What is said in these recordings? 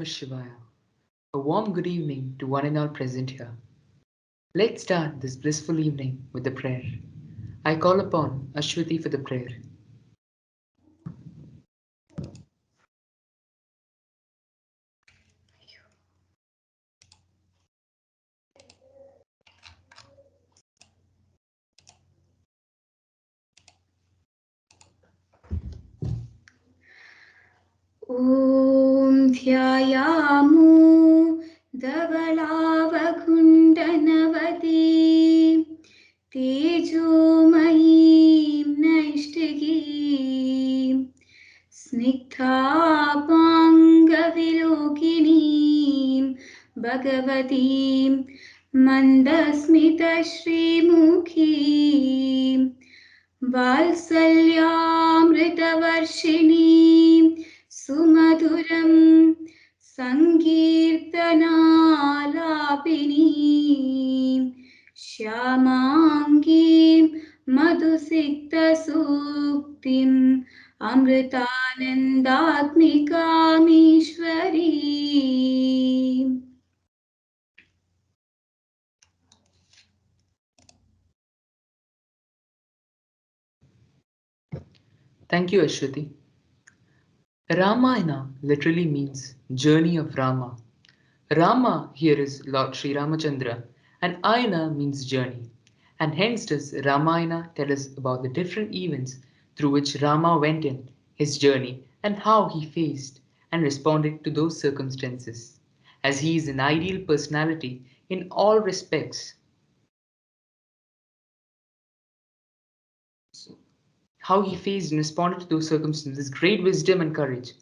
Shivaya. A warm good evening to one and all present here. Let's start this blissful evening with a prayer. I call upon Ashwati for the prayer. Om ध्यायामो धवलावकुण्डनवतीं तेजोमयीं नैष्टिकीं स्निग्धापाङ्गविलोकिनीं भगवतीं मन्दस्मितश्रीमुखीं वात्सल्यामृतवर्षिणीं सुमधुरं सङ्कीर्तनालापिनीं श्यामाङ्गीं मधुसिक्तसूक्तिम् अमृतानन्दात्मिकामीश्वरीम्. Thank you, Ashwati. Ramayana literally means journey of Rama. Rama here is Lord Sri Ramachandra, and Ayana means journey. And hence does Ramayana tell us about the different events through which Rama went in his journey and how he faced and responded to those circumstances. As he is an ideal personality in all respects, how he faced and responded to those circumstances, great wisdom and courage.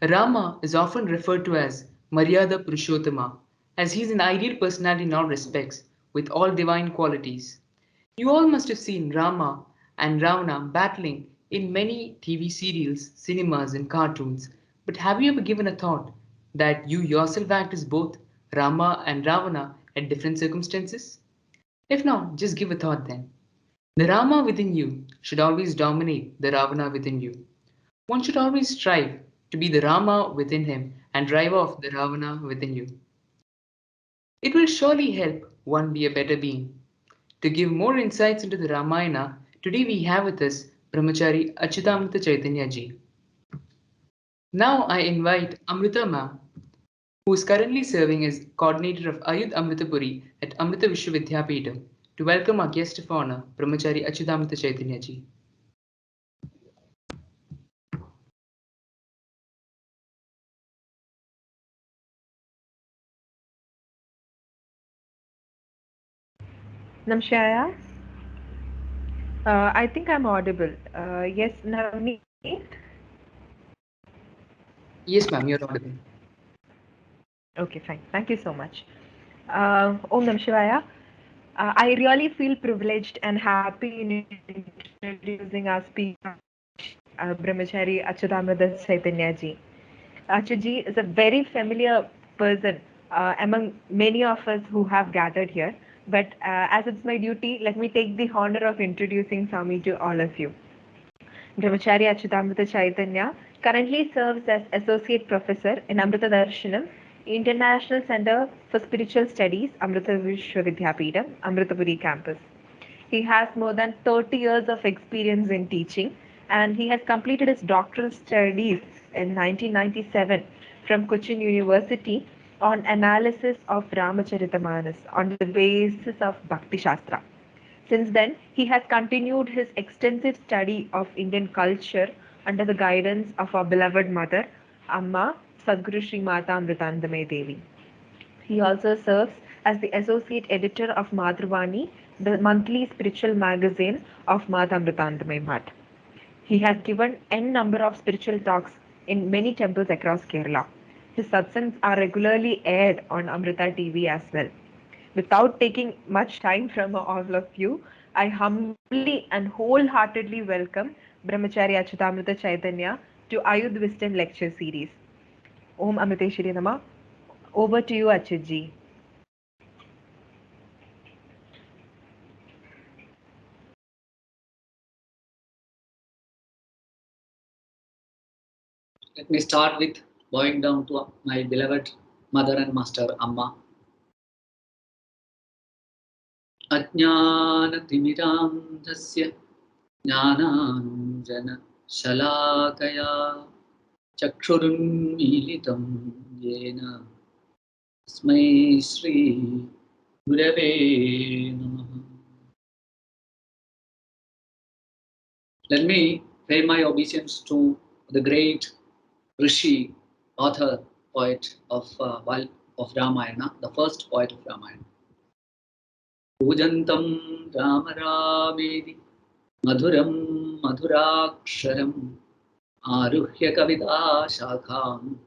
Rama is often referred to as Maryada Purushottama, as he is an ideal personality in all respects, with all divine qualities. You all must have seen Rama and Ravana battling in many TV serials, cinemas, and cartoons, but have you ever given a thought that you yourself act as both Rama and Ravana at different circumstances? If not, just give a thought then. The Rama within you should always dominate the Ravana within you. One should always strive to be the Rama within him and drive off the Ravana within you. It will surely help one be a better being. To give more insights into the Ramayana, today we have with us Brahmachari Achyutāmtra Chaitanya ji. Now I invite Amrita ma'am, who is currently serving as coordinator of Ayudh Amritapuri at Amrita Vishwavidyapeetham, to welcome our guest of honor, Brahmachari Achyutāmtra Chaitanya ji. Namshaya, I think I'm audible. Yes, Navneet? Yes, ma'am, you're audible. Okay, fine. Thank you so much. Om Nam Shivaya. I really feel privileged and happy in introducing our speaker, Brahmachari Achyutāmrita Chaitanya ji. Achuji is a very familiar person among many of us who have gathered here. But as it's my duty, let me take the honor of introducing Swami to all of you. Brahmachari Achyutāmrita Chaitanya currently serves as Associate Professor in Amrita Darshanam, International Center for Spiritual Studies, Amrita Vishwavidyapeetham, Amritapuri campus. He has more than 30 years of experience in teaching, and he has completed his doctoral studies in 1997 from Cochin University on analysis of Ramacharita on the basis of Bhakti Shastra. Since then, he has continued his extensive study of Indian culture under the guidance of our beloved mother, Amma Sadguru Sri Mata Amritandame Devi. He also serves as the associate editor of Madhurvani, the monthly spiritual magazine of Mata Amritandame Mat. He has given n number of spiritual talks in many temples across Kerala. His satsangs are regularly aired on Amrita TV as well. Without taking much time from all of you, I humbly and wholeheartedly welcome Brahmachari Achyutāmrita Chaitanya to Ayudh Wisdom Lecture Series. Om Amriteshwari Nama. Over to you, Achyutji. Let me start with bowing down to my beloved mother and master Amma. Ajnanatimirandhasya jnananjana shalakaya chakshurunmilitam yena tasmai Shri Gurave Namaha. Let me pay my obeisance to the great Rishi, author, poet of Ramayana, the first poet of Ramayana. Pujantam Rama Ramedi Madhuram Madhuraksharam Aruhya Kavita Shakham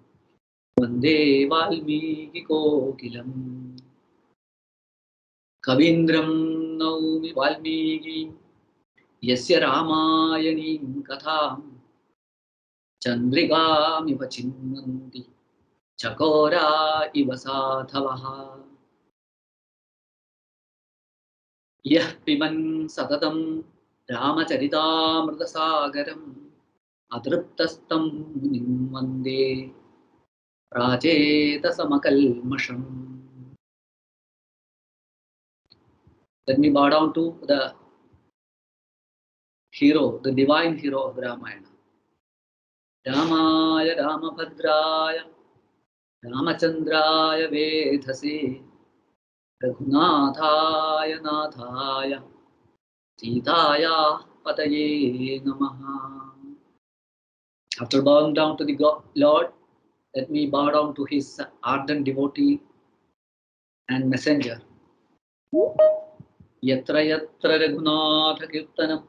Vande Valmiki Kokilam Kavindram Naumi Valmiki Yasya Ramayanim Katham Chandrigamiva Chinmanti Chakora Iva Sathavaha Yah Piman Satatam Ramacharitamrtasagaram Adriptastam Munim Vande Rajetasamakal. Let me bow down to the hero, the divine hero of Ramayana. Ramaya Ramabhadraya Ramachandraya Vedhase Raghunathaya Nathaya Sitaya Pataye Namaha. After bowing down to the Lord, let me bow down to his ardent devotee and messenger. Yatra yatra Raghunatha Kirtanam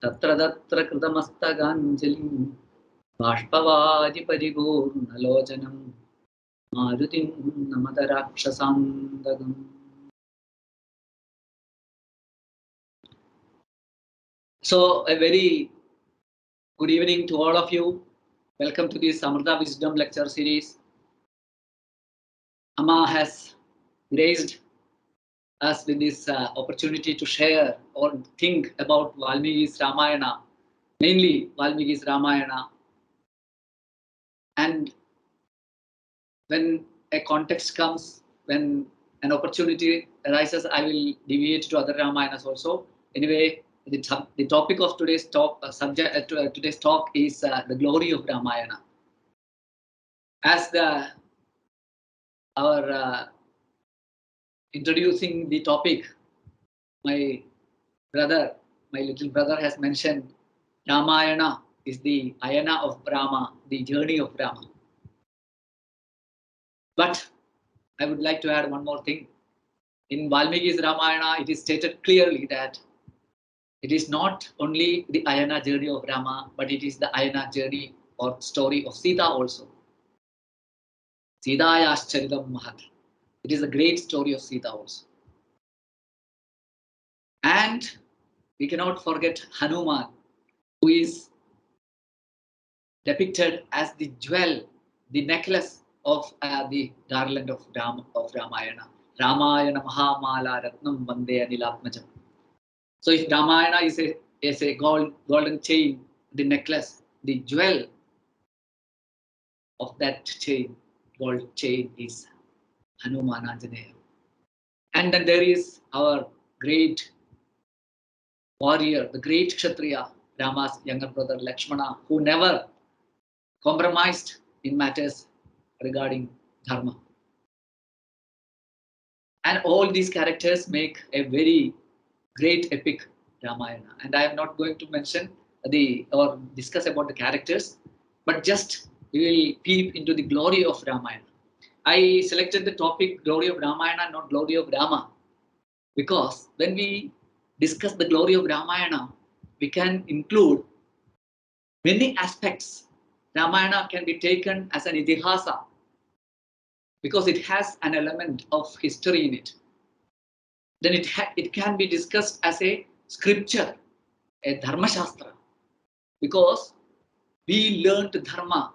Tatra Tatra Kritamastaganjalim Bashpavaji Paripurnalojanam Marutim Namata Rakshasandagam. So, a very good evening to all of you. Welcome to this Amrita Wisdom Lecture Series. Amma has graced us with this opportunity to share or think about Valmiki's Ramayana, mainly Valmiki's Ramayana. And when a context comes, when an opportunity arises, I will deviate to other Ramayanas also. Anyway, the topic of today's talk, today's talk is the glory of Ramayana. As our introducing the topic, my little brother has mentioned Ramayana is the Ayana of Rama, the journey of Rama. But I would like to add one more thing. In Valmiki's Ramayana, it is stated clearly that it is not only the Ayana journey of Rama, but it is the Ayana journey or story of Sita also. Sitayascharitam Mahat. It is a great story of Sita also. And we cannot forget Hanuman, who is depicted as the jewel, the necklace of the garland of Ramayana. Ramayana Mahamala Ratnam Vande Anilatmajam. So if Ramayana is a golden chain, the necklace, the jewel of that chain, gold chain is Hanuman Anjaneya. And then there is our great warrior, the great Kshatriya, Rama's younger brother Lakshmana, who never compromised in matters regarding dharma. And all these characters make a very great epic Ramayana. And I am not going to mention or discuss about the characters, but just we will peep into the glory of Ramayana. I selected the topic glory of Ramayana, not glory of Rama, because when we discuss the glory of Ramayana, we can include many aspects. Ramayana can be taken as an itihasa because it has an element of history in it. Then it can be discussed as a scripture, a dharma shastra, because we learned dharma.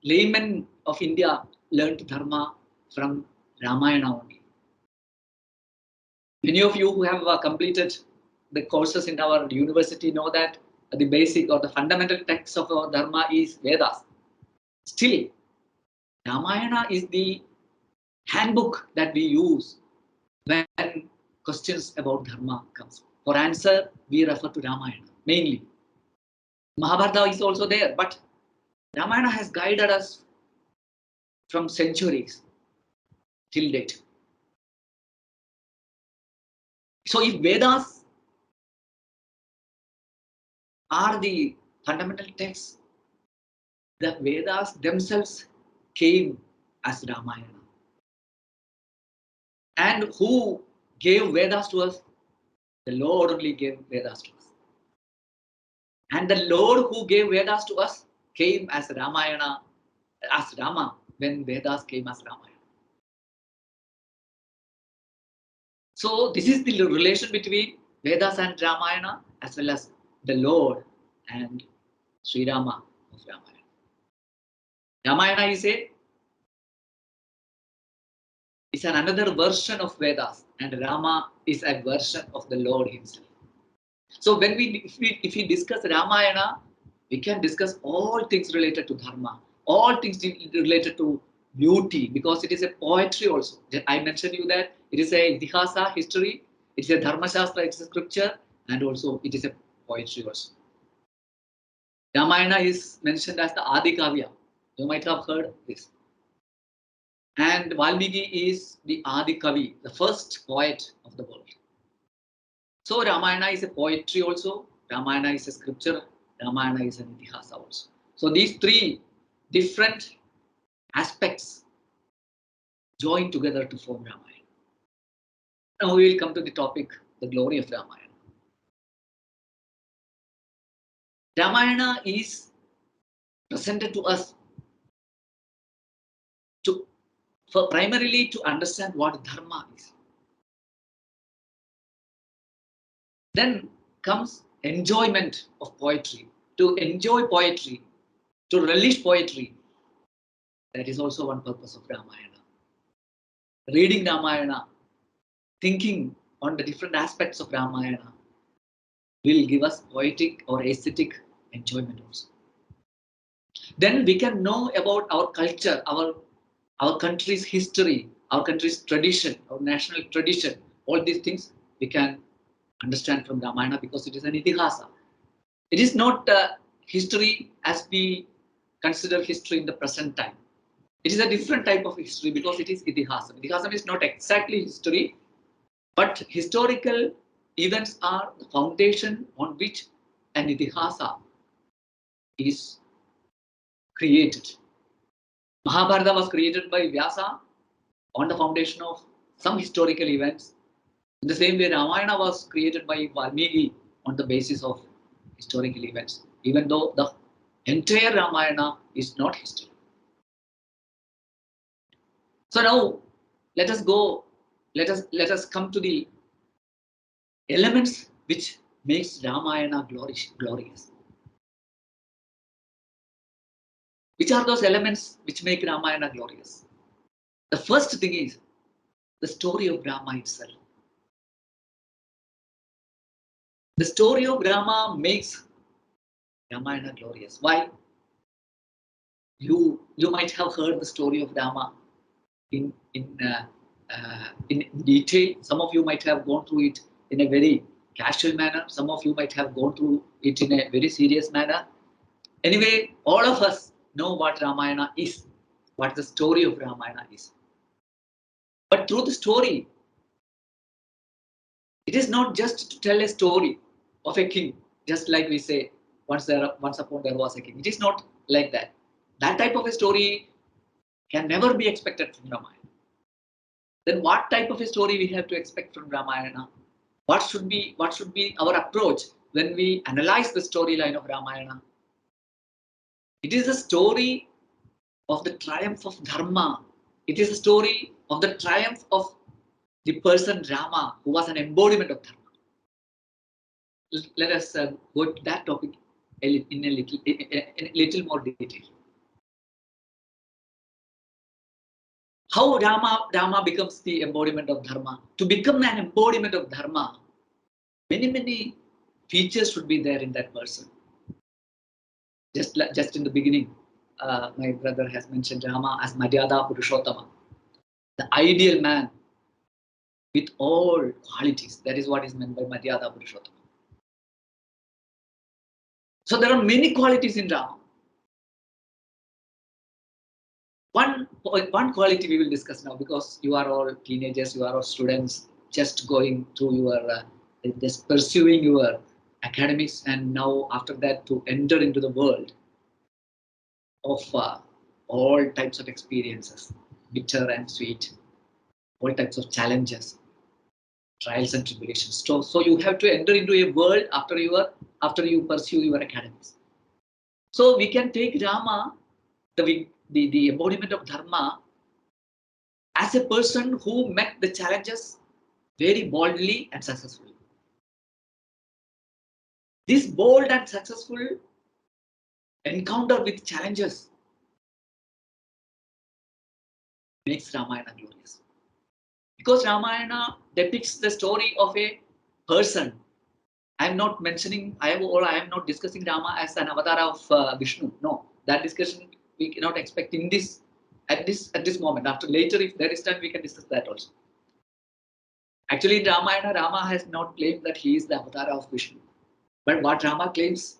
Laymen of India learned dharma from Ramayana only. Many of you who have completed the courses in our university know that the basic or the fundamental text of our dharma is Vedas. Still, Ramayana is the handbook that we use when questions about dharma comes. For answer, we refer to Ramayana mainly. Mahabharata is also there, but Ramayana has guided us from centuries till date. So if Vedas are the fundamental texts, the Vedas themselves came as Ramayana. And who gave Vedas to us? The Lord only gave Vedas to us. And the Lord who gave Vedas to us came as Ramayana, as Rama, when Vedas came as Ramayana. So this is the relation between Vedas and Ramayana, as well as the Lord and Sri Rama of Ramayana. Ramayana is another version of Vedas, and Rama is a version of the Lord himself. So when if we discuss Ramayana, we can discuss all things related to dharma, all things related to beauty, because it is a poetry also. I mentioned you that it is a Itihasa history, it is a Dharma Shastra, it is a scripture, and also it is a poetry also. Ramayana is mentioned as the Adi Kavya. You might have heard this. And Valmiki is the Adi Kavi, the first poet of the world. So Ramayana is a poetry also, Ramayana is a scripture, Ramayana is an Itihasa also. So these three different aspects join together to form Ramayana. Now we will come to the topic, the glory of Ramayana. Ramayana is presented to us primarily to understand what dharma is. Then comes enjoyment of poetry. To enjoy poetry, to relish poetry, that is also one purpose of Ramayana. Reading Ramayana, thinking on the different aspects of Ramayana will give us poetic or aesthetic enjoyment also. Then we can know about our culture, our country's history, our country's tradition, our national tradition. All these things we can understand from Ramayana because it is an Itihasa. It is not history as we consider history in the present time. It is a different type of history because it is Itihasam. Itihasam is not exactly history, but historical events are the foundation on which an Itihasa is created. Mahabharata was created by Vyasa on the foundation of some historical events. In the same way, Ramayana was created by Valmiki on the basis of historical events, even though the entire Ramayana is not history. So now let us come to the elements which makes Ramayana glorious. Which are those elements which make Ramayana glorious? The first thing is the story of Rama itself. The story of Rama makes Ramayana glorious. Why? You might have heard the story of Rama in detail. Some of you might have gone through it in a very casual manner. Some of you might have gone through it in a very serious manner. Anyway, all of us know what Ramayana is, what the story of Ramayana is. But through the story, it is not just to tell a story of a king, just like we say, once upon there was a king. It is not like that. That type of a story can never be expected from Ramayana. Then what type of a story we have to expect from Ramayana? What should be our approach when we analyze the storyline of Ramayana? It is a story of the triumph of Dharma. It is a story of the triumph of the person Rama, who was an embodiment of Dharma. Let us go to that topic in a little more detail. How Rama becomes the embodiment of Dharma? To become an embodiment of Dharma, many features should be there in that person. Just in the beginning, my brother has mentioned Rama as Maryada Purushottama, the ideal man with all qualities. That is what is meant by Maryada Purushottama. So there are many qualities in Rama. One quality we will discuss now, because you are all teenagers, you are all students, just going through your, just pursuing your academics, and now after that to enter into the world of all types of experiences, bitter and sweet, all types of challenges, trials and tribulations. So you have to enter into a world after you pursue your academics. So we can take Rama, the embodiment of Dharma, as a person who met the challenges very boldly and successfully. This bold and successful encounter with challenges makes Ramayana glorious. Because Ramayana depicts the story of a person. I am not mentioning, I am not discussing Rama as an avatar of Vishnu. No, that discussion we cannot expect in this at this moment. After later, if there is time, we can discuss that also. Actually, in Ramayana, Rama has not claimed that he is the avatar of Vishnu. But what Rama claims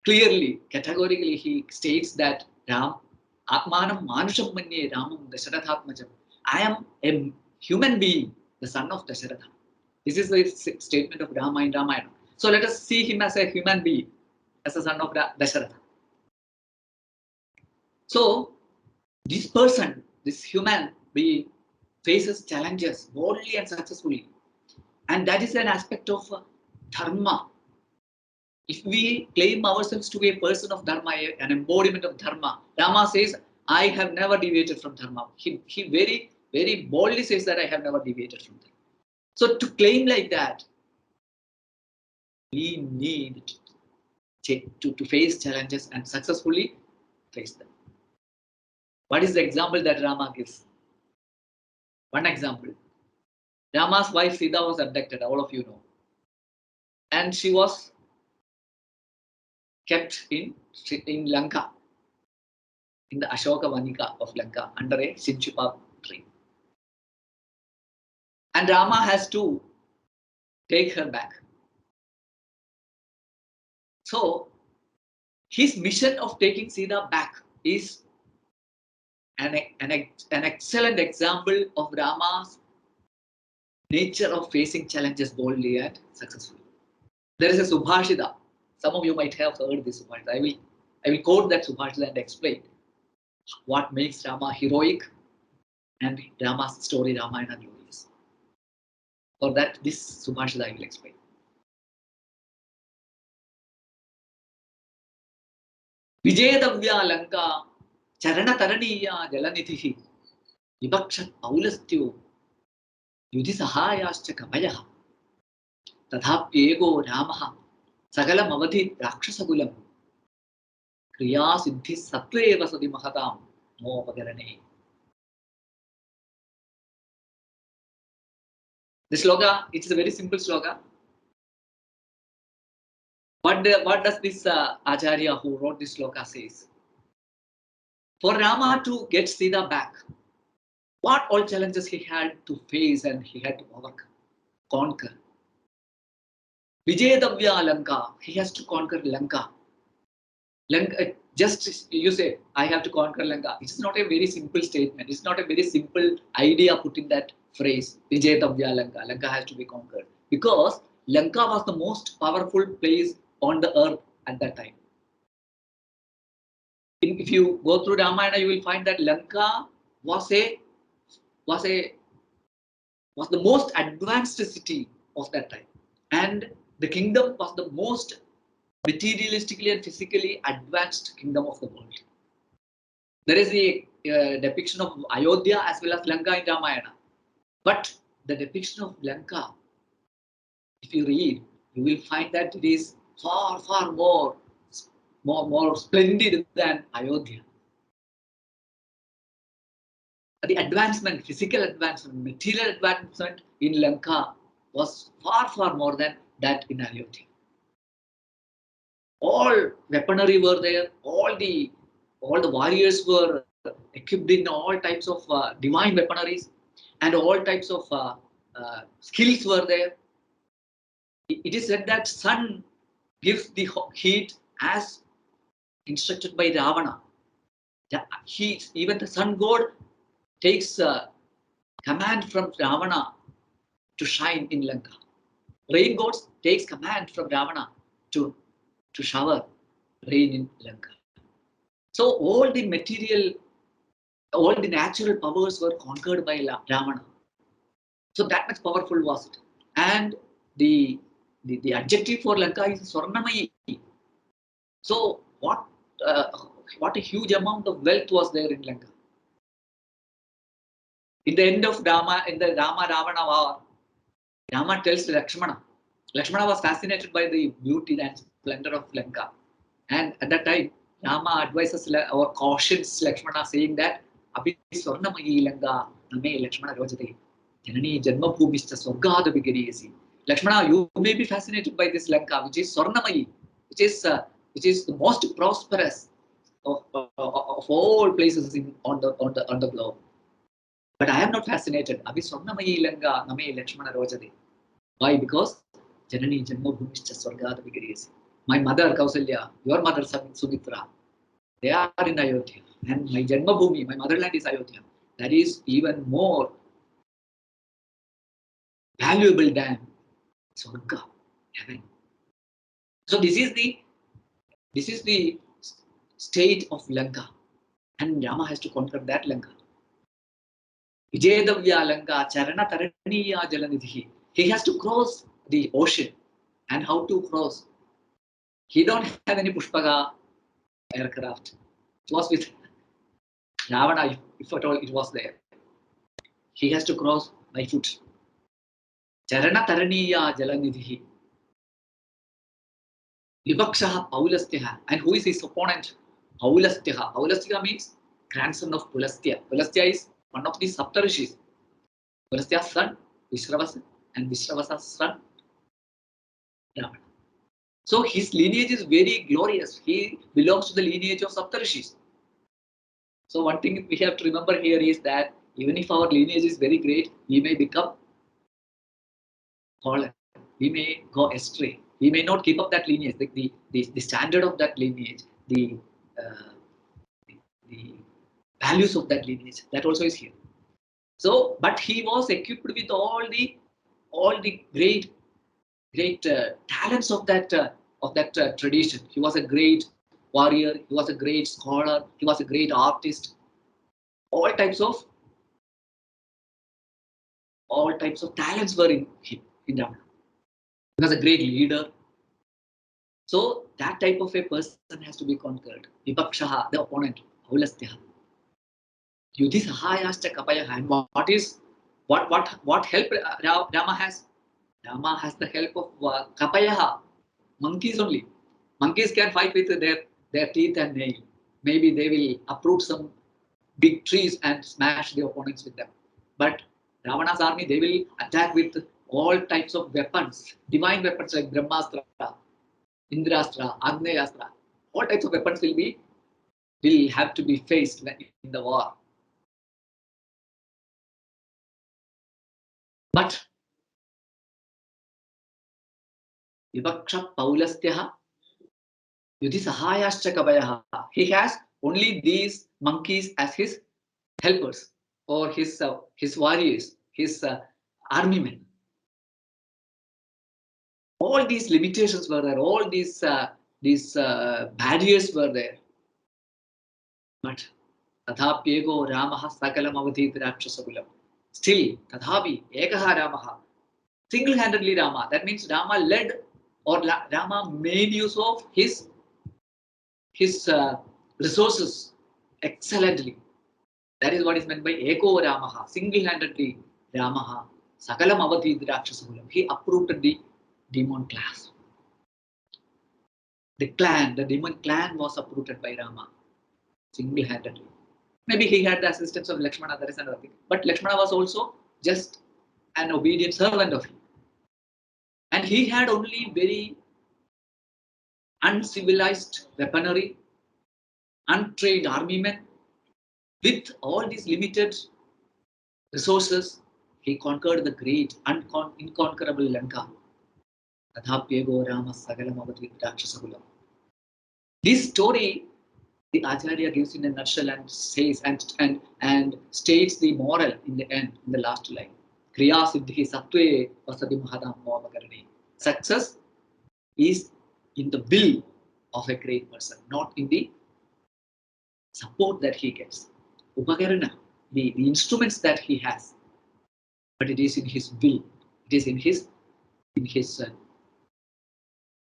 clearly, categorically, he states that Atmanam Manusham Manye Ramam Dasharathatmajam. I am a human being, the son of Dasharatha. This is the statement of Rama in Ramayana. So let us see him as a human being, as a son of Dasharatha. So this person, this human being, faces challenges boldly and successfully. And that is an aspect of dharma. If we claim ourselves to be a person of dharma, an embodiment of dharma, Rama says, I have never deviated from dharma. He very, very boldly says that I have never deviated from dharma. So to claim like that, we need to face challenges and successfully face them. What is the example that Rama gives? One example. Rama's wife Sita was abducted, all of you know. And she was kept in Lanka, in the Ashoka Vanika of Lanka, under a Sinchupa tree. And Rama has to take her back. So his mission of taking Sita back is an excellent example of Rama's nature of facing challenges boldly and successfully. There is a Subhashita. Some of you might have heard this Subhashita. I will quote that Subhashita and explain what makes Rama heroic and Rama's story Ramayana glorious. For that, this Subhashita I will explain. Vijayadavya Lanka Charana Taraniya Jalanitihi Vipakshat Aulastyo Yudhi Sahayascha Kavayaha Tadhapyego Ramaha Sagalam Avadhi Rakshasagulam Kriya Siddhi Sattve Vasadi Mahatam No Pagarane. The sloka, it is a very simple sloka. What does this Acharya who wrote this sloka says? For Rama to get Sita back, what all challenges he had to face and he had to overcome, conquer. Vijayadavya Lanka, he has to conquer Lanka. Just you say, I have to conquer Lanka. It's not a very simple statement. It's not a very simple idea put in that phrase, Vijayadavya Lanka. Lanka has to be conquered. Because Lanka was the most powerful place on the earth at that time. If you go through Ramayana, you will find that Lanka was the most advanced city of that time. And the kingdom was the most materialistically and physically advanced kingdom of the world. There is the depiction of Ayodhya as well as Lanka in Ramayana. But the depiction of Lanka, if you read, you will find that it is far, far more splendid than Ayodhya. The advancement, physical advancement, material advancement in Lanka was far, far more than that in Ayodhya. All weaponry were there. All the warriors were equipped in all types of divine weaponaries, and all types of skills were there. It is said that sun gives the heat as instructed by Ravana. Even the sun god takes command from Ravana to shine in Lanka. Rain gods takes command from Ravana to shower rain in Lanka. So all the material, all the natural powers were conquered by Ravana. So that much powerful was it. And the adjective for Lanka is Swarnamayi. So uh, what a huge amount of wealth was there in Lanka. In the end of Rama, in the Rama Ravana war, Rama tells Lakshmana. Lakshmana was fascinated by the beauty and splendor of Lanka. And at that time, Rama advises or cautions Lakshmana, saying that Abhi Swarnamayi Lanka Name Lakshmana Rojate Janani Janma Bhumishta Swargada Vigariyasi. Lakshmana, you may be fascinated by this Lanka, which is Swarnamayi, which is the most prosperous of all places on the globe. But I am not fascinated. Abhi Swarnamayi Lanka Name Lakshmana Rojate. Why? Because Janani Janma Bhumishta Swargada Vigariyasi. My mother Kausalya, your mother Sumitra, they are in Ayodhya. And my Janmabhumi, my motherland is Ayodhya. That is even more valuable than Swarga, heaven. So this is the state of Lanka. And Rama has to conquer that Lanka. Vijayadavya Lanka, Charana Taraniya Jalanidhi. He has to cross the ocean. And how to cross? He don't have any Pushpaga aircraft. It was with Ravana, if at all it was there. He has to cross by foot. Charana Taraniya Jalanidhi. Vivakshaha Paulastyaha. And who is his opponent? Paulastyaha. Paulastyaha means grandson of Pulastya. Pulastya is one of the Saptarishis. Pulastya's son, Visravasa, and Visravasa's son, Ravana. So his lineage is very glorious. He belongs to the lineage of Saptarishis. So one thing we have to remember here is that even if our lineage is very great, we may become fallen. We may go astray. We may not keep up that lineage, the standard of that lineage, uh, the values of that lineage. That also is here. So, but he was equipped with all the great talents of that tradition. He was a great warrior. He was a great scholar. He was a great artist. All types of talents were in him, in Ravana. He was a great leader. So that type of a person has to be conquered. Vipakshaha, the opponent, Aulastyaha. Yudhi Sahayashcha Kapayaha. And what help Rama has? Rama has the help of Kapayaha, monkeys only. Monkeys can fight with their teeth and nail. Maybe they will uproot some big trees and smash the opponents with them. But Ravana's army, they will attack with all types of weapons, divine weapons like Brahmastra, Indrastra, Agneyastra. All types of weapons will have to be faced in the war. But Vivaksha Paulastyaha Yudhi Sahayascha Kabayaha. He has only these monkeys as his helpers or his warriors, his army men. All these limitations were there. All these barriers were there. But Tathapyego Ramaha Sakalam Avadhit Rakshasakulam. Still, Tathapi Ekaha Ramaha. Single-handedly Rama. That means Rama led or Rama made use of his resources excellently. That is what is meant by Eko Ramaha. Single-handedly Ramaha. Sakalam Avadhit Rakshasakulam. He uprooted the demon class. The demon clan was uprooted by Rama single-handedly. Maybe he had the assistance of Lakshmana, that is another thing. But Lakshmana was also just an obedient servant of him. And he had only very uncivilized weaponry, untrained army men. With all these limited resources, he conquered the great, inconquerable Lanka. Adhapyego Rama Sagalamavati Rakshasakulam. This story, the Acharya gives in a nutshell and says and states the moral in the end, in the last line. Kriya Siddhi Sattve Vasati Mahadam Bhavakarani. Success is in the will of a great person, not in the support that he gets. Upakarana, the instruments that he has, but it is in his will. It is in his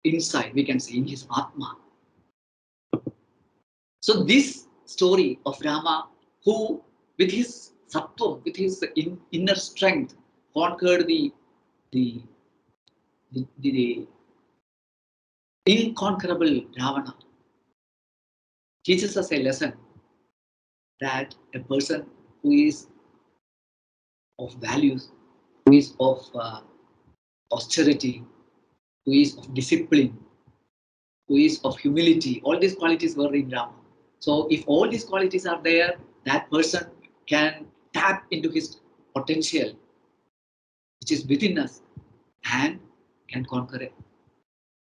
inside, we can say, in his Atma. So this story of Rama, who with his sattva, with his inner strength, conquered the inconquerable Ravana, teaches us a lesson that a person who is of values, who is of austerity, who is of discipline, who is of humility, all these qualities were in Rama. So if all these qualities are there, that person can tap into his potential, which is within us, and can conquer it,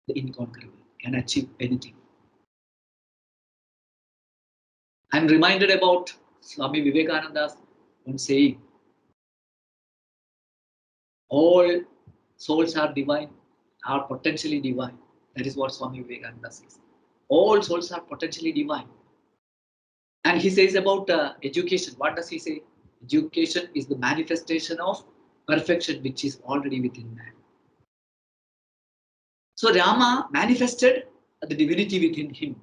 the inconquerable, can achieve anything. I'm reminded about Swami Vivekananda's one saying, all souls are divine, are potentially divine. That is what Swami Vivekananda says. All souls are potentially divine. And he says about education. What does he say? Education is the manifestation of perfection which is already within man. So Rama manifested the divinity within him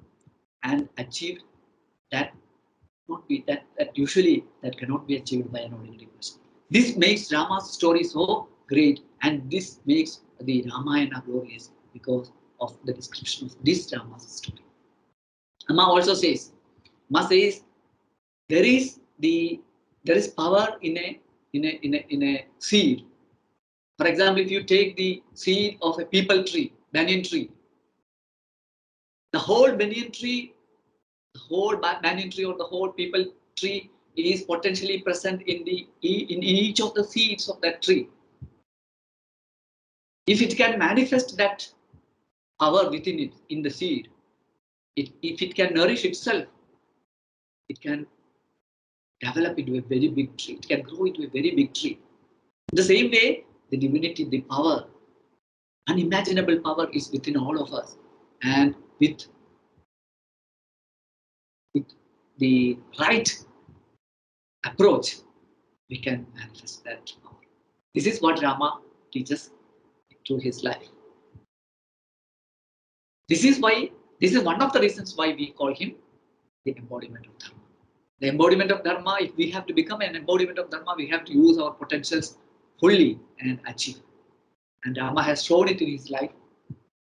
and achieved that. That usually that cannot be achieved by an ordinary person. This makes Rama's story so great, and this makes the Ramayana glorious because of the description of this Rama's story. Amma also says, there is power in a seed. For example, if you take the seed of a peepal tree, banyan tree, the whole banyan tree or the whole peepal tree is potentially present in each of the seeds of that tree. If it can manifest that power within it, in the seed, if it can nourish itself, it can develop into a very big tree. It can grow into a very big tree. In the same way, the divinity, the power, unimaginable power is within all of us, and with the right approach, we can manifest that power. This is what Rama teaches through his life. This is one of the reasons why we call him the embodiment of Dharma. The embodiment of Dharma, if we have to become an embodiment of Dharma, we have to use our potentials fully and achieve. And Rama has shown it in his life.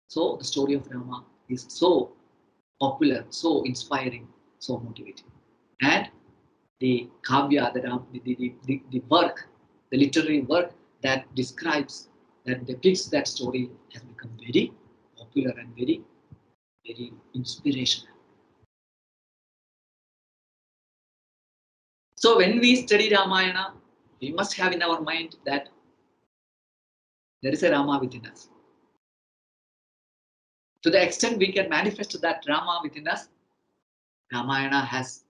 So the story of Rama is so popular, so inspiring, so motivating. And the kavya, the work, the literary work that describes, that depicts that story has become very popular and very, very inspirational. So when we study Ramayana, we must have in our mind that there is a Rama within us. To the extent we can manifest that Rama within us, Ramayana has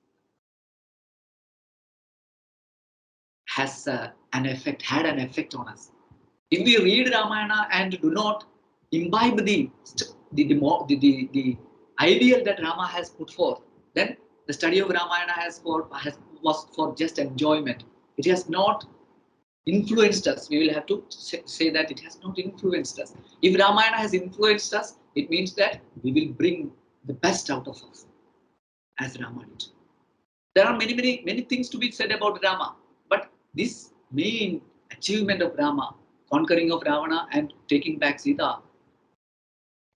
an effect on us. If we read Ramayana and do not imbibe the ideal that Rama has put forth, then the study of Ramayana was for just enjoyment. It has not influenced us. We will have to say that it has not influenced us. If Ramayana has influenced us, it means that we will bring the best out of us, as Rama did. There are many things to be said about Rama, but this main achievement of Rama, conquering of Ravana and taking back Sita,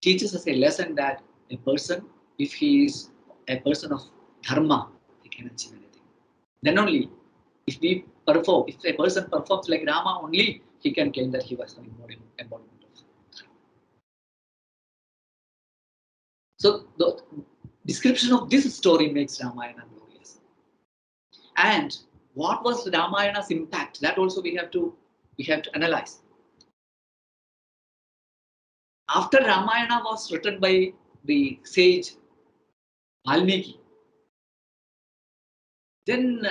teaches us a lesson that a person, if he is a person of dharma, he can achieve anything. Then only, if a person performs like Rama, only he can claim that he was an embodiment of So the description of this story makes Ramayana glorious. And what was Ramayana's impact? That also we have to analyze. After Ramayana was written by the sage Valmiki, then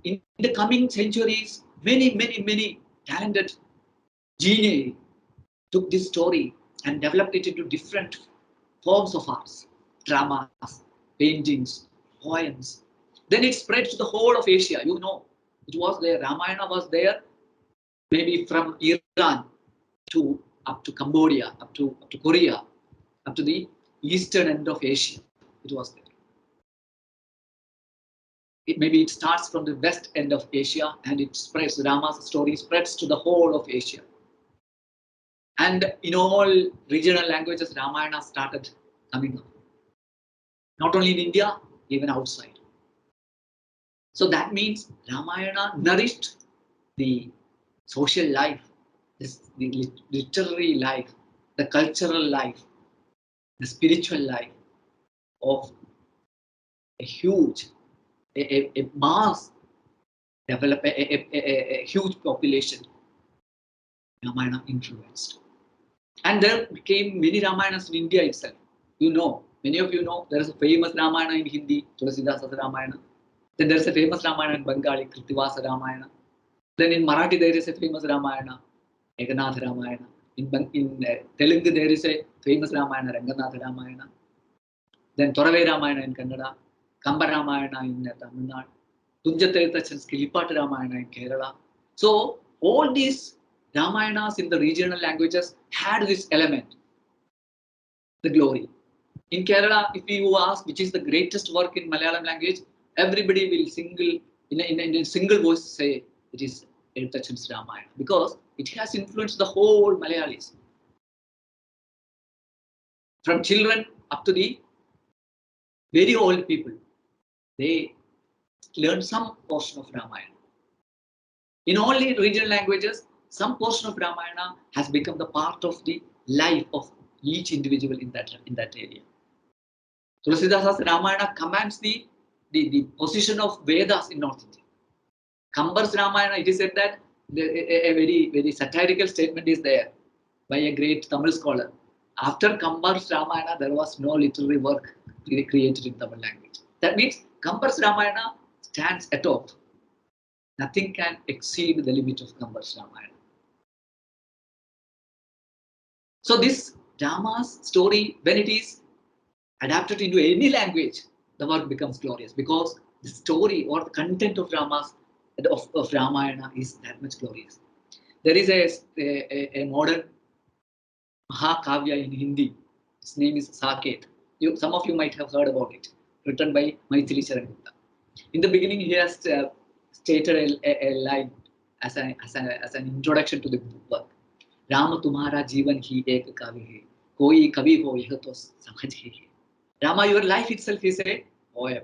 in the coming centuries, many talented genii took this story and developed it into different forms of arts, dramas, paintings, poems. Then it spread to the whole of Asia. You know, it was there. Ramayana was there, maybe from Iran to up to Cambodia, up to Korea, up to the eastern end of Asia. It was there. Maybe it starts from the west end of Asia and it spreads. Rama's story spreads to the whole of Asia. And in all regional languages, Ramayana started coming up. Not only in India, even outside. So that means Ramayana nourished the social life, the literary life, the cultural life, the spiritual life of a huge, a mass, a huge population. Ramayana influenced. And there became many Ramayanas in India itself. You know, many of you know, there is a famous Ramayana in Hindi, Tulasidasa's Ramayana. Then there is a famous Ramayana in Bengali, Krittivasa Ramayana. Then in Marathi there is a famous Ramayana, Ekanath Ramayana. In Telugu there is a famous Ramayana, Ranganath Ramayana. Then Thoravai Ramayana in Kannada, Kamba Ramayana in Tamil Nadu, Tunjatirthachan's Kilipat Ramayana in Kerala. So all these Ramayanas in the regional languages had this element, the glory. In Kerala, if you ask which is the greatest work in Malayalam language, everybody will in a single voice say it is Ezhuthachan's Ramayana because it has influenced the whole Malayalis. From children up to the very old people, they learn some portion of Ramayana. In all the regional languages, some portion of Ramayana has become the part of the life of each individual in that area. Tulasidasa's Ramayana commands the position of Vedas in North India. Kambar's Ramayana, it is said that a very satirical statement is there by a great Tamil scholar. After Kambar's Ramayana, there was no literary work created in Tamil language. That means Kambar's Ramayana stands atop. Nothing can exceed the limit of Kambar's Ramayana. So this Rama's story, when it is adapted into any language, the work becomes glorious because the story or the content of Ramayana is that much glorious. There is a modern Mahakavya in Hindi. His name is Saket. Some of you might have heard about it, written by Maithili Charangupta. In the beginning, he has stated a line as an introduction to the work. Rama tumhara jivan hi ek kavi hai, koi kavi ho yeh to samajh hi hai. Rama, your life itself is a poem.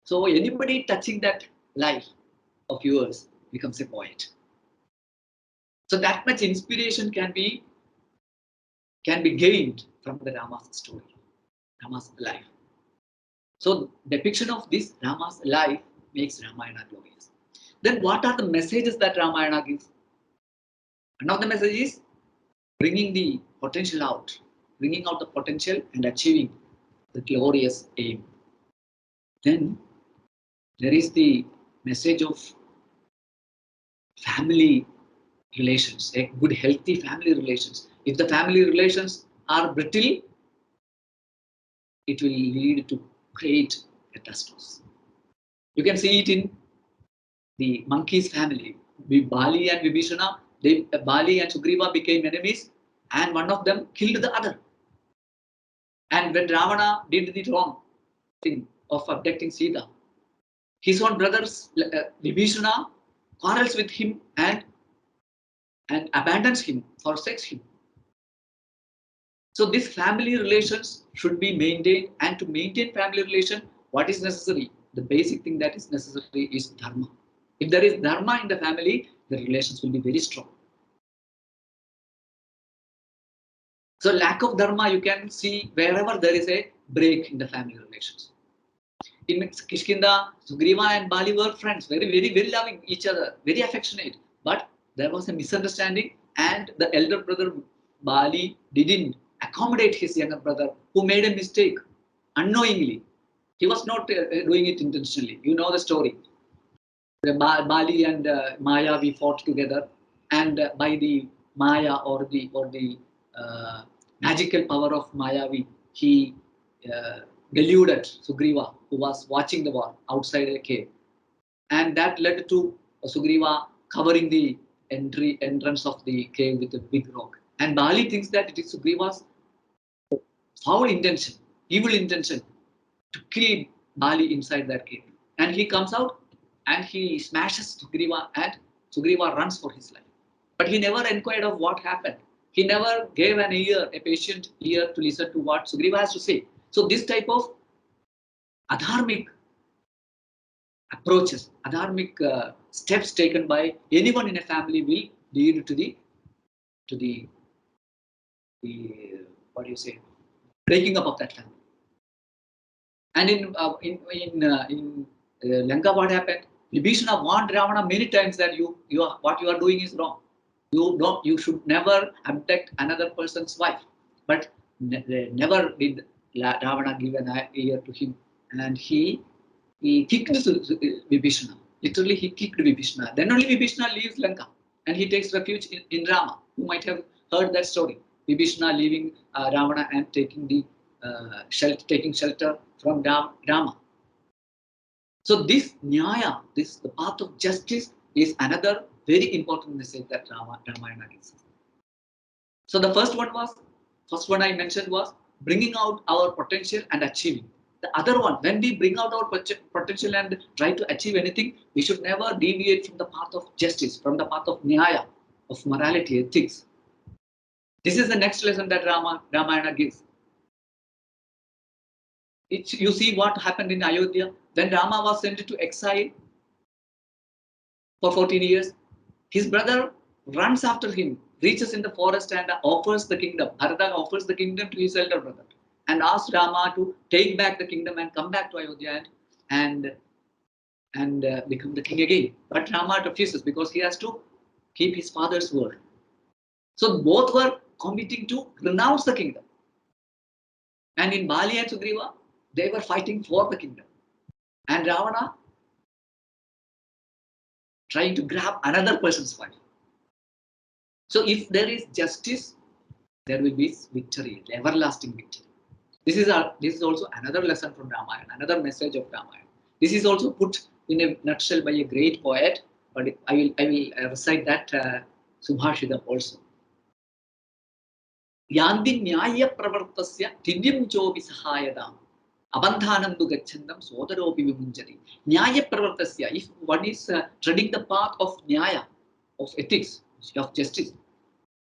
So anybody touching that life of yours becomes a poet. So that much inspiration can be gained from the Rama's story, Rama's life. So depiction of this Rama's life makes Ramayana glorious. Then what are the messages that Ramayana gives? One of the messages is bringing the potential out, bringing out the potential and achieving the glorious aim. Then there is the message of family relations, a good healthy family relations. If the family relations are brittle, it will lead to great catastrophes. You can see it in the monkey's family. Bali and Vibhishana, Bali and Sugriva became enemies and one of them killed the other. And when Ravana did the wrong thing of abducting Sita, his own brothers Vibhishana quarrels with him and abandons him, forsakes him. So these family relations should be maintained, and to maintain family relation, what is necessary? The basic thing that is necessary is dharma. If there is dharma in the family, the relations will be very strong. So lack of dharma, you can see wherever there is a break in the family relations. In Kishkinda, Sugriva and Bali were friends, very loving each other, very affectionate. But there was a misunderstanding, and the elder brother Bali didn't accommodate his younger brother, who made a mistake unknowingly. He was not doing it intentionally. You know the story. Bali and Maya we fought together, and by the Maya or the magical power of Mayavi, he deluded Sugriva, who was watching the war outside a cave, and that led to Sugriva covering the entrance of the cave with a big rock. And Bali thinks that it is Sugriva's foul intention, evil intention to kill Bali inside that cave. And he comes out and he smashes Sugriva, and Sugriva runs for his life. But he never inquired of what happened. He never gave an ear, a patient ear to listen to what Sugriva has to say. So this type of adharmic approaches, adharmic steps taken by anyone in a family will lead to the what do you say, breaking up of that family. And in Lanka, what happened? Vibhishana warned Ravana many times that what you are doing is wrong. You should never abduct another person's wife. But never did Ravana give an ear to him, and he kicked Vibhishana. Literally, he kicked Vibhishana. Then only Vibhishana leaves Lanka, and he takes refuge in Rama. You might have heard that story. Vibhishana leaving Ravana and taking shelter from Rama. So this nyaya, the path of justice, is another very important message that Ramayana gives us. So the first one I mentioned was bringing out our potential and achieving. The other one, when we bring out our potential and try to achieve anything, we should never deviate from the path of justice, from the path of nyaya, of morality, ethics. This is the next lesson that Ramayana gives. You see what happened in Ayodhya when Rama was sent to exile for 14 years. His brother runs after him, reaches in the forest and offers the kingdom. Bharata offers the kingdom to his elder brother and asks Rama to take back the kingdom and come back to Ayodhya and become the king again. But Rama refuses because he has to keep his father's word. So both were committing to renounce the kingdom. And in Bali and Sugriva, they were fighting for the kingdom. And Ravana trying to grab another person's wife. So if there is justice, there will be victory, everlasting victory. This is also another lesson from Ramayana, another message of Ramayana. This is also put in a nutshell by a great poet, but I will recite that Subhashidam also. Yandi nyaya pravartasya tidyam chobi sahayadam abandhanam du gachandam sodaropi vimunjati. Nyaya pravartasya, if one is treading the path of nyaya, of ethics, of justice,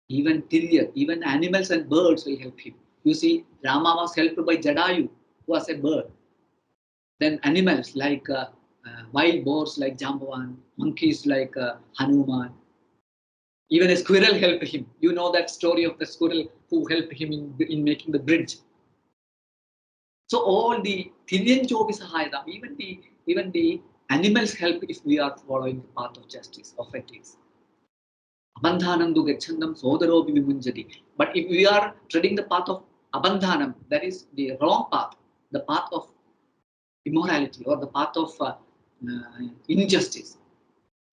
even Tirya, even animals and birds will help him. You see, Rama was helped by Jadayu, who was a bird. Then animals like wild boars like Jambavan, monkeys like Hanuman, even a squirrel helped him. You know that story of the squirrel who helped him in making the bridge. So all the Tiryan Jobi Sahayadam, even the animals help if we are following the path of justice, of ethics. Abandhanam du gachandam sodaropi vimunjati. But if we are treading the path of abandhanam, that is the wrong path, the path of immorality or the path of injustice,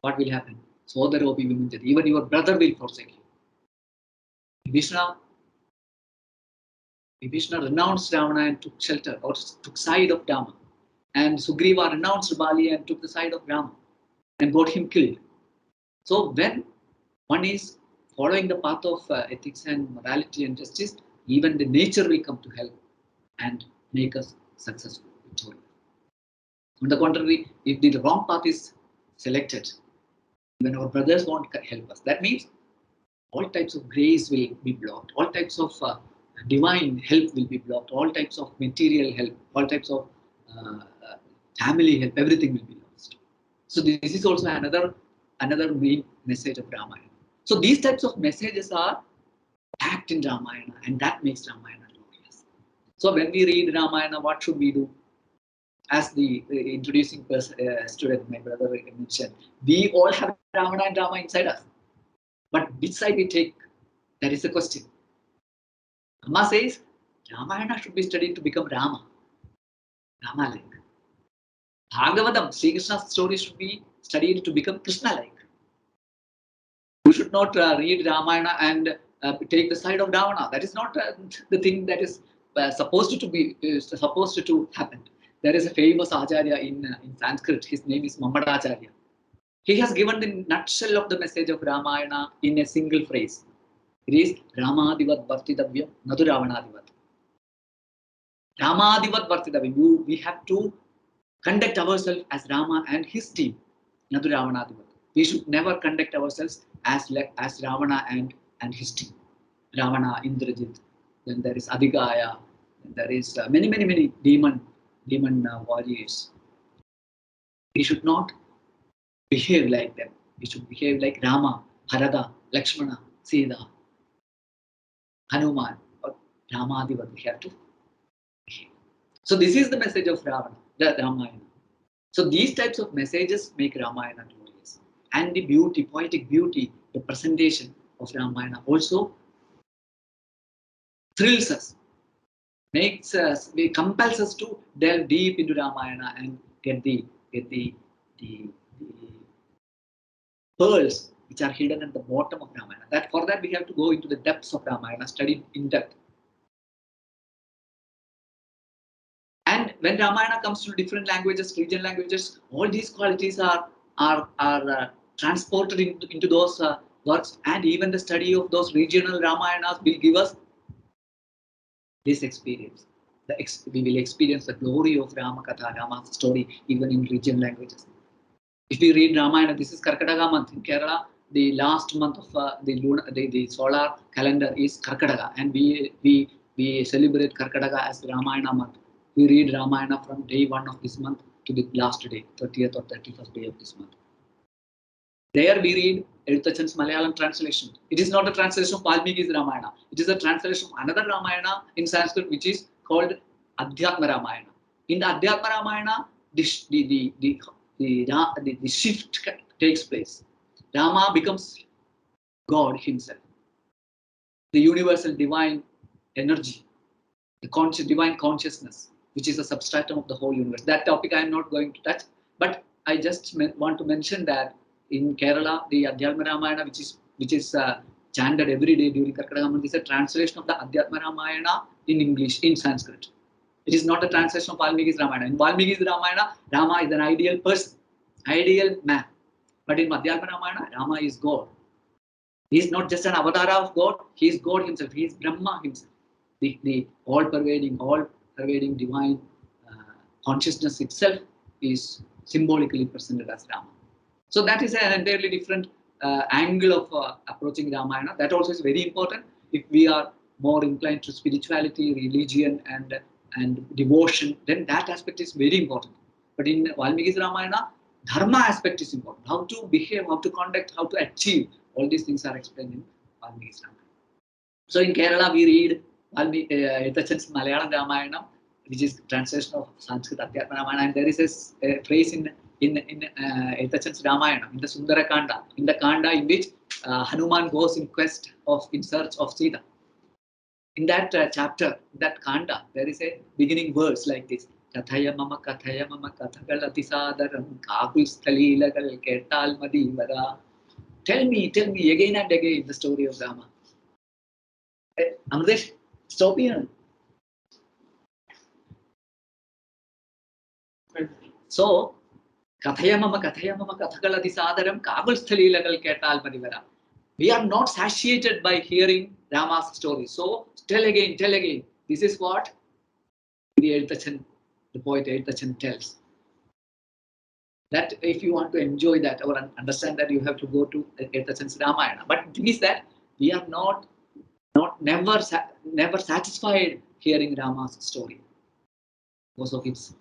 what will happen? Sodaropi vimunjati. Even your brother will forsake you. Vibhishana renounced Ravana and took shelter or took side of Rama. And Sugriva renounced Bali and took the side of Rama and got him killed. So when one is following the path of ethics and morality and justice, even the nature will come to help and make us successful, victorious. On the contrary, if the wrong path is selected, when our brothers won't help us, that means all types of grace will be blocked, all types of divine help will be blocked, all types of material help, all types of family help, everything will be lost. So this is also another main message of Ramayana. So these types of messages are packed in Ramayana, and that makes Ramayana glorious. So when we read Ramayana, what should we do? As the introducing student, my brother mentioned, we all have Ravana and Rama inside us. But which side we take? That is the question. Rama says, Ramayana should be studied to become Rama. Rama-like. Bhagavatam, Sri Krishna's story should be studied to become Krishna-like. You should not read Ramayana and take the side of Ravana. That is not the thing that is supposed to happen. There is a famous Acharya in Sanskrit. His name is Mammadacharya. He has given the nutshell of the message of Ramayana in a single phrase. It is Ramadivat Bhartitavyam Nadu Ravanadivat. Ramadivat Bhartitavyam. We have to conduct ourselves as Rama and his team. Nadu Ravanadivat. We should never conduct ourselves as Ravana and his team. Ravana, Indrajit, then there is Adhigaya, then there is many demon warriors. We should not behave like them. We should behave like Rama, Bharata, Lakshmana, Sita, Hanuman, or Ramadivat. We have to behave. So this is the message of Ravana, the Ramayana. So these types of messages make Ramayana glorious. And the beauty, poetic beauty, the presentation of Ramayana also thrills us, compels us to delve deep into Ramayana and get the pearls which are hidden at the bottom of Ramayana. For that we have to go into the depths of Ramayana, study in depth. And when Ramayana comes to different languages, regional languages, all these qualities are transported into those works, and even the study of those regional Ramayanas will give us this experience. We will experience the glory of Rama Katha, Rama's story, even in regional languages. If we read Ramayana, this is Karkadaga month in Kerala. The last month of the solar calendar is Karkadaga, and we celebrate Karkadaga as Ramayana month. We read Ramayana from day 1 of this month to the last day, 30th or 31st day of this month. There we read Achyutāmtra's Malayalam translation. It is not a translation of Valmiki's Ramayana. It is a translation of another Ramayana in Sanskrit, which is called Adhyatma Ramayana. In the Adhyatma Ramayana, the shift takes place. Rama becomes God himself, the universal divine energy, the divine consciousness, which is a substratum of the whole universe. That topic I am not going to touch, but I just want to mention that in Kerala, the Adhyatma Ramayana, which is chanted every day during Karkadaga month, is a translation of the Adhyatma Ramayana in English, in Sanskrit. It is not a translation of Valmiki's Ramayana. In Valmiki's Ramayana, Rama is an ideal person, ideal man. But in Adhyatma Ramayana, Rama is God. He is not just an avatar of God, he is God himself, he is Brahma himself. The all-pervading divine consciousness itself is symbolically presented as Rama. So that is an entirely different angle of approaching Ramayana. That also is very important if we are more inclined to spirituality, religion, and devotion. Then that aspect is very important. But in Valmiki's Ramayana, dharma aspect is important. How to behave, how to conduct, how to achieve. All these things are explained in Valmiki's Ramayana. So in Kerala, we read Achyutāmtra's Malayalam Ramayana, which is translation of Sanskrit Adhyatma Ramayana, and there is a phrase in Achyutāmtra's Ramayana, in the Sundara Kanda, in the Kanda in which Hanuman goes in search of Sita. In that chapter, that Kanda, there is a beginning verse like this: Kathaya mama kathagal atisadaram kakul sthalilagal kettal madivara. Tell me again and again the story of Rama. Amresh, stop here. So, Kathaya mama kathagal atisadaram kakul sthalilagal kettal madivara. We are not satiated by hearing Rama's story. So, tell again. This is what the poet Achyutāmtra tells. That if you want to enjoy that or understand that, you have to go to Achyutāmtra's Ramayana. But the thing is that we are never satisfied hearing Rama's story because of its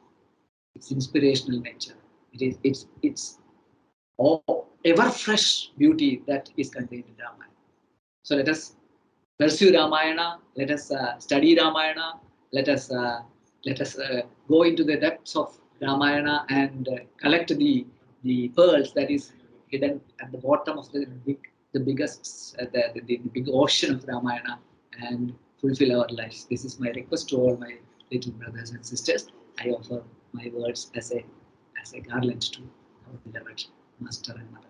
inspirational nature. It's ever fresh beauty that is contained in Ramayana. So let us pursue Ramayana. Let us study Ramayana. let us go into the depths of Ramayana and collect the pearls that is hidden at the bottom of the biggest the big ocean of Ramayana and fulfill our lives. This is my request to all my little brothers and sisters. I offer my words as a garland to our beloved Master and Mother.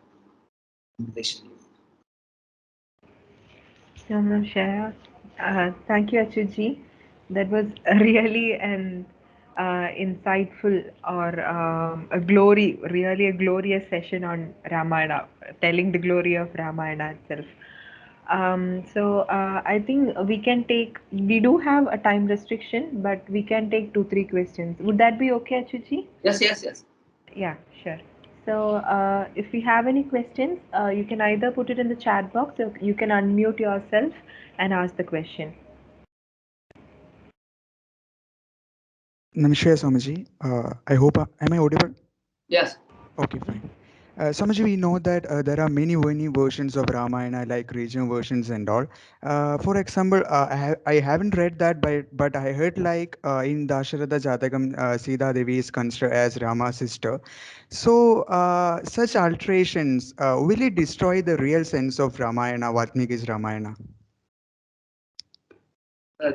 Thank you, Achuji. That was really an insightful or really a glorious session on Ramayana, telling the glory of Ramayana itself. I think we do have a time restriction, but we can take 2-3 questions. Would that be okay, Achuji? Yes, yes, yes. Yeah, sure. So, if you have any questions, you can either put it in the chat box or you can unmute yourself and ask the question. Namaskar, Swamiji. I hope, am I audible? Yes. Okay, fine. Swamiji, we know that there are many versions of Ramayana, like regional versions and all. For example, I haven't read that, but I heard like in Dasharatha Jatakam, Sita Devi is considered as Rama's sister. So, such alterations, will it destroy the real sense of Ramayana, Valmiki's Ramayana?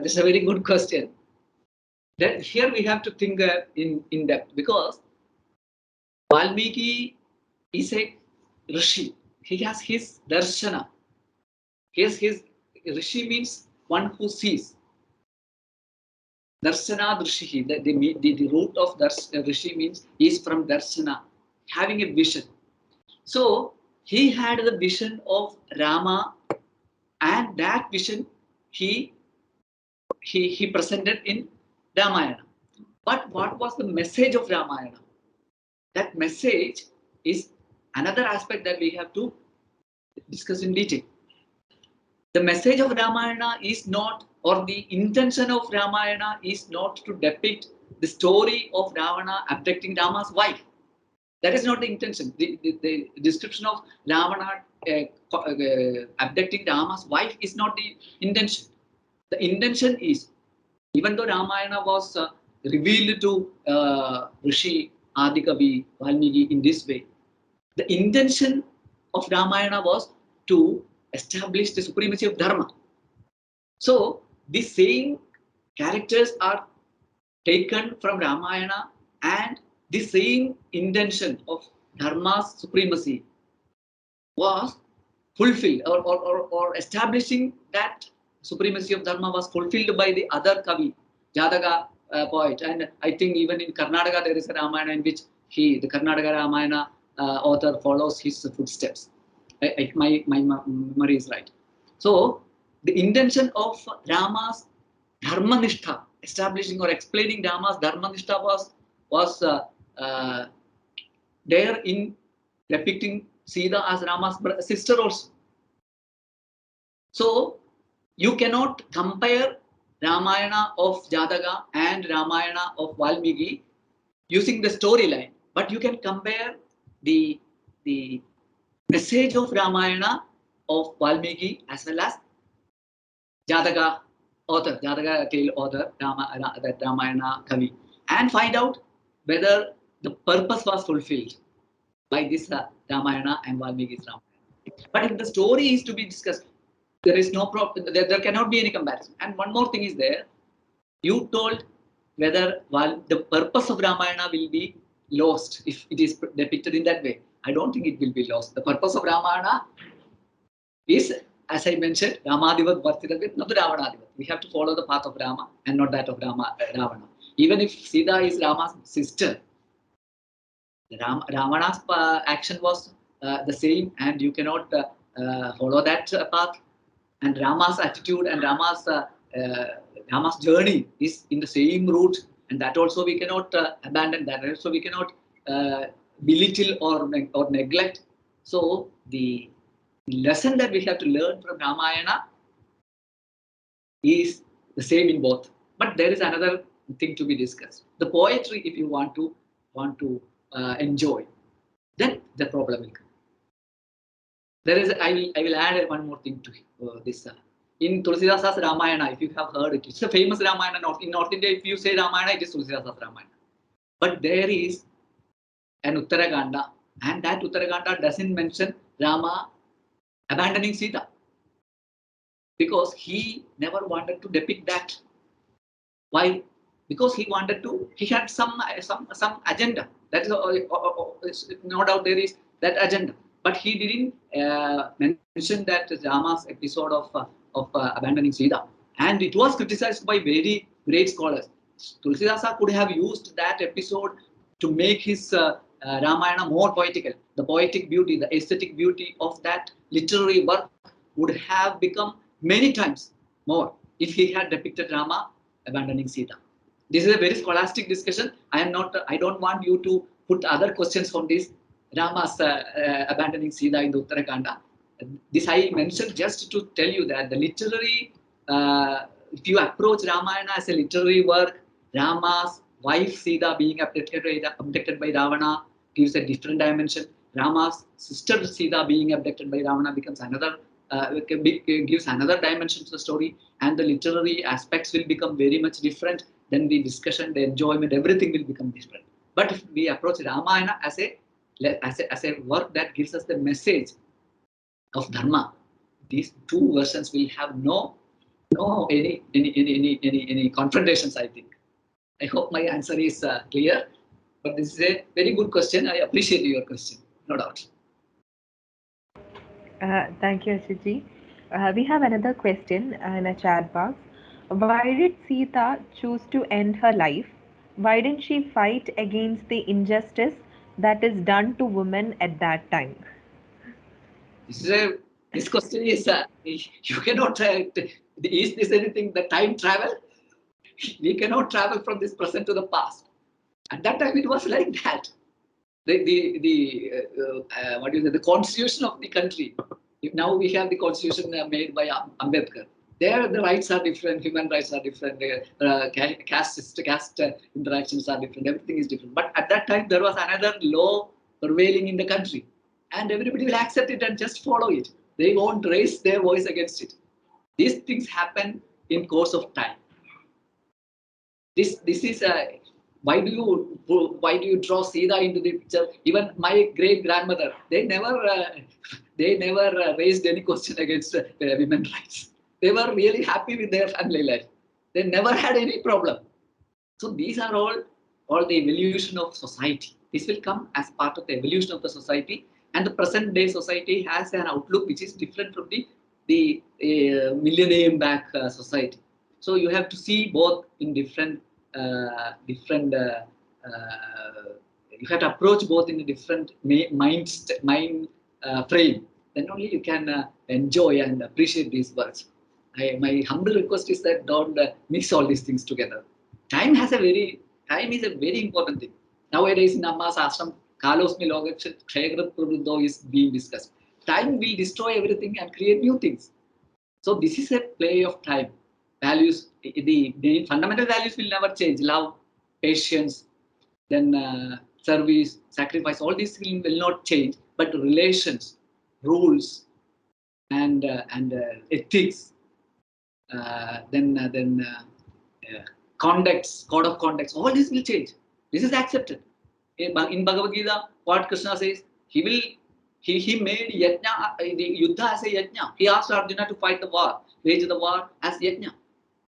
This is a very good question. That here we have to think in depth, because Valmiki is a rishi. He has his darshana. His rishi means one who sees. Darshana drishihi. The root of rishi means is from darshana, having a vision. So he had the vision of Rama, and that vision he presented in Ramayana. But what was the message of Ramayana? That message is another aspect that we have to discuss in detail. The message of Ramayana is not, or the intention of Ramayana is not to depict the story of Ravana abducting Rama's wife. That is not the intention. The description of Ravana abducting Rama's wife is not the intention. The intention is, even though Ramayana was revealed to Rishi Adikavi Valmiki in this way, the intention of Ramayana was to establish the supremacy of Dharma. So, these same characters are taken from Ramayana, and the same intention of Dharma's supremacy was fulfilled, or establishing that supremacy of Dharma was fulfilled by the other Kavi, Jataka poet. And I think even in Karnataka there is a Ramayana in which the Karnataka Ramayana author follows his footsteps. My memory is right. So the intention of Rama's Dharmanistha, establishing or explaining Rama's Dharmanistha was there in depicting Sita as Rama's sister also. So you cannot compare Ramayana of Jataka and Ramayana of Valmiki using the storyline, but you can compare the message of Ramayana of Valmiki as well as Jataka tale author, that Ramayana Kavi, and find out whether the purpose was fulfilled by this Ramayana and Valmiki's Ramayana. But if the story is to be discussed, there is no problem. There cannot be any comparison. And one more thing is there. You told whether the purpose of Ramayana will be lost if it is depicted in that way. I don't think it will be lost. The purpose of Ramayana is, as I mentioned, Ramadivat Vartidavit, not the Ravanadivat. We have to follow the path of Rama and not that of Ravana. Even if Sita is Rama's sister, Ravana's action was the same, and you cannot follow that path. And Rama's attitude and Rama's journey is in the same route, and that also we cannot abandon. That also we cannot belittle or neglect. So the lesson that we have to learn from Ramayana is the same in both. But there is another thing to be discussed. The poetry, if you want to enjoy, then the problem will come. There is. I will add one more thing to this. in Tulsidasa's Ramayana, if you have heard it, it's a famous Ramayana. In North India, if you say Ramayana, it is Tulsidasa's Ramayana. But there is an Uttaraganda, and that Uttaraganda doesn't mention Rama abandoning Sita, because he never wanted to depict that. Why? Because he wanted to. He had some agenda. That is no doubt there is that agenda. But he didn't mention that Rama's episode of abandoning Sita, and it was criticized by very great scholars. Tulsidasa could have used that episode to make his Ramayana more poetical. The poetic beauty, the aesthetic beauty of that literary work would have become many times more if he had depicted Rama abandoning Sita. This is a very scholastic discussion. I don't want you to put other questions on this Rama's abandoning Sita in the Uttarakanda. This I mentioned just to tell you that the literary, if you approach Ramayana as a literary work, Rama's wife Sita being abducted by Ravana gives a different dimension. Rama's sister Sita being abducted by Ravana becomes another, gives another dimension to the story, and the literary aspects will become very much different. Then the discussion, the enjoyment, everything will become different. But if we approach Ramayana as a work that gives us the message of Dharma, these two versions will have no any confrontations, I think. I hope my answer is clear. But this is a very good question. I appreciate your question, no doubt. Thank you, Ashiji. We have another question in a chat box. Why did Sita choose to end her life? Why didn't she fight against the injustice that is done to women at that time? This question is you cannot. Is this anything? The time travel? We cannot travel from this present to the past. At that time, it was like that. The constitution of the country. Now we have the constitution made by Ambedkar. There, the rights are different, human rights are different, caste interactions are different, everything is different. But at that time, there was another law prevailing in the country, and everybody will accept it and just follow it. They won't raise their voice against it. These things happen in course of time. This is why do you draw Sita into the picture? Even my great grandmother, they never raised any question against women's rights. They were really happy with their family life. They never had any problem. So these are all the evolution of society. This will come as part of the evolution of the society, and the present day society has an outlook which is different from the millennium back society. So you have to see both in different. You have to approach both in a different mind frame. Then only you can enjoy and appreciate these works. My humble request is that don't mix all these things together. Time is a very important thing. Nowadays in Amma's ashram, Kalosmi Logaksha Kshayagrad Prabhudo is being discussed. Time will destroy everything and create new things. So this is a play of time. Values, the fundamental values will never change. Love, patience, then service, sacrifice, all these will not change. But relations, rules, and ethics, conducts, code of conducts, all this will change. This is accepted. In Bhagavad Gita, what Krishna says, he made yajna, the yuddha as a yajna. He asked Arjuna to fight the war, wage the war as yajna.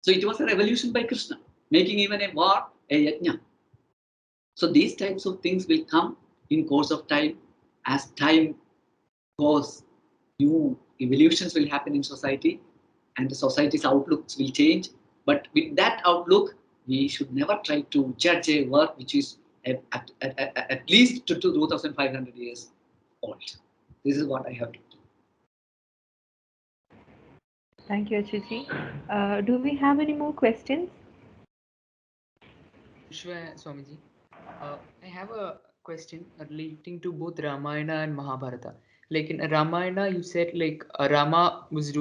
So it was a revolution by Krishna, making even a war a yajna. So these types of things will come in course of time. As time goes, new evolutions will happen in society, and the society's outlooks will change. But with that outlook, we should never try to judge a work which is at least 2,500 years old. This is what I have to do. Thank you, Achiji. Do we have any more questions? Vishwa Swamiji, I have a question relating to both Ramayana and Mahabharata. Like in Ramayana, you said like Rama was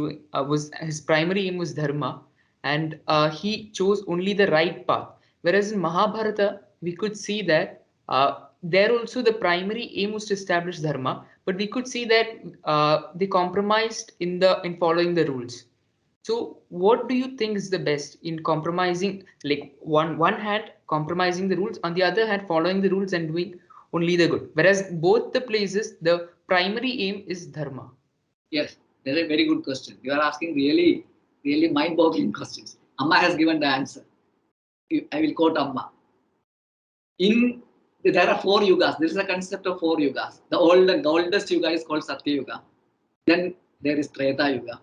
his primary aim was dharma, and he chose only the right path. Whereas in Mahabharata, we could see that there also the primary aim was to establish dharma, but we could see that they compromised in following the rules. So, what do you think is the best in compromising, like one hand compromising the rules, on the other hand following the rules and doing only the good? Whereas both the places, the primary aim is dharma. Yes, that's a very good question. You are asking really, really mind-boggling questions. Amma has given the answer. I will quote Amma. There are 4 yugas. There is a concept of 4 yugas. The oldest yuga is called Satya Yuga. Then there is Treta Yuga.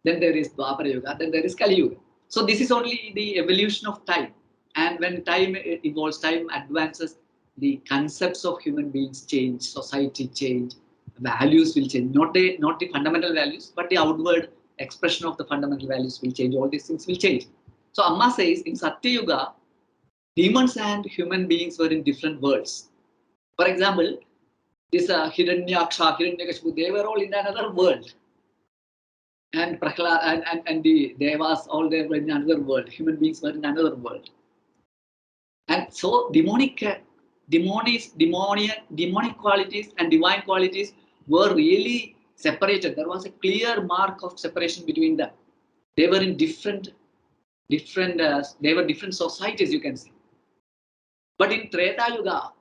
Then there is Dwapara Yuga. Then there is Kali Yuga. So this is only the evolution of time. And when time evolves, time advances, the concepts of human beings change, society change, values will change. Not the fundamental values, but the outward expression of the fundamental values will change. All these things will change. So Amma says in Satya Yuga, demons and human beings were in different worlds. For example, this Hiranyaksha, Hiranyakashipu, they were all in another world. And Prahlad and the Devas, all they were in another world. Human beings were in another world. And so demonic qualities and divine qualities were really separated. There was a clear mark of separation between them. They were in different societies, you can see. But in Treta Yuga,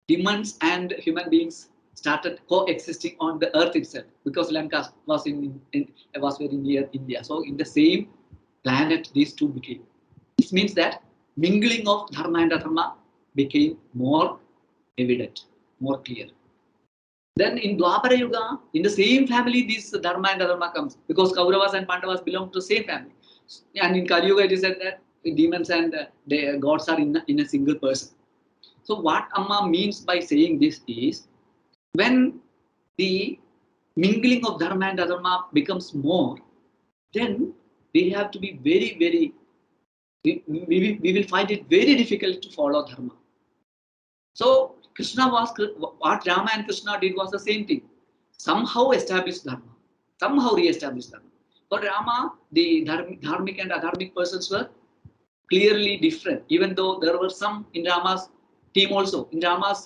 demons and human beings started coexisting on the earth itself, because Lanka was was very near India. So in the same planet, these two became. This means that mingling of dharma and adharma became more evident, more clear. Then in Dwapara Yuga, in the same family, this dharma and adharma comes, because Kauravas and Pandavas belong to the same family. And in Kali Yuga, it is said that demons and the gods are in a single person. So what Amma means by saying this is, when the mingling of dharma and adharma becomes more, then we have to be very, very, we will find it very difficult to follow dharma. So what Rama and Krishna did was the same thing. Somehow established dharma, somehow re-established dharma. For Rama, the dharmic and adharmic persons were clearly different, even though there were some in Rama's team also. In Rama's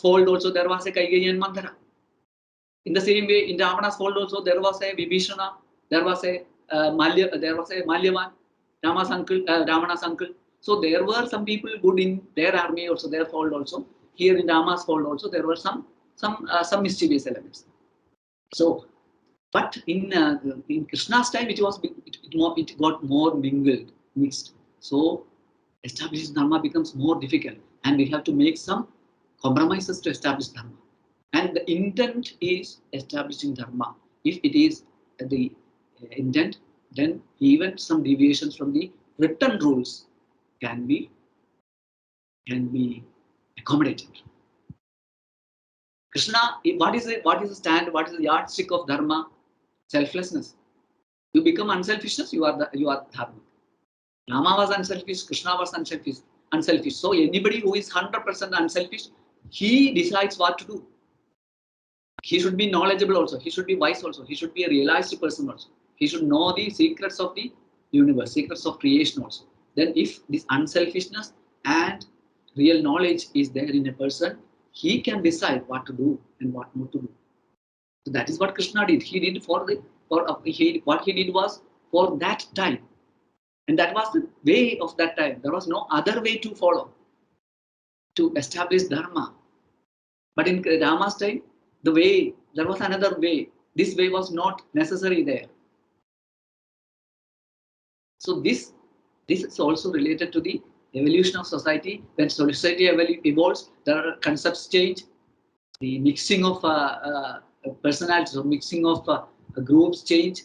fold also, there was a Kaigeyi and Mandara. In the same way, in Ravana's fold also, there was a Vibhishana, there was a Malyavan, Rama's uncle, Ravana's uncle. So there were some people good in their army also, their fold also. Here in Rama's fold also, there were some mischievous elements. So, but in Krishna's time, it got more mixed. So establishing dharma becomes more difficult, and we have to make some compromises to establish dharma. And the intent is establishing dharma. If it is the intent, then even some deviations from the written rules can be accommodated. Krishna, what is the stand? What is the yardstick of dharma? Selflessness. You become unselfishness, you are dharma. Rama was unselfish, Krishna was unselfish. So anybody who is 100% unselfish, he decides what to do. He should be knowledgeable also. He should be wise also. He should be a realized person also. He should know the secrets of the universe, secrets of creation also. Then if this unselfishness and real knowledge is there in a person, he can decide what to do and what not to do. So that is what Krishna did. He did what he did was for that time. And that was the way of that time. There was no other way to follow, to establish dharma. But in Rama's time, there was another way. This way was not necessary there. So this is also related to the evolution of society. When society evolves, there are concepts change, the mixing of personalities or mixing of groups change,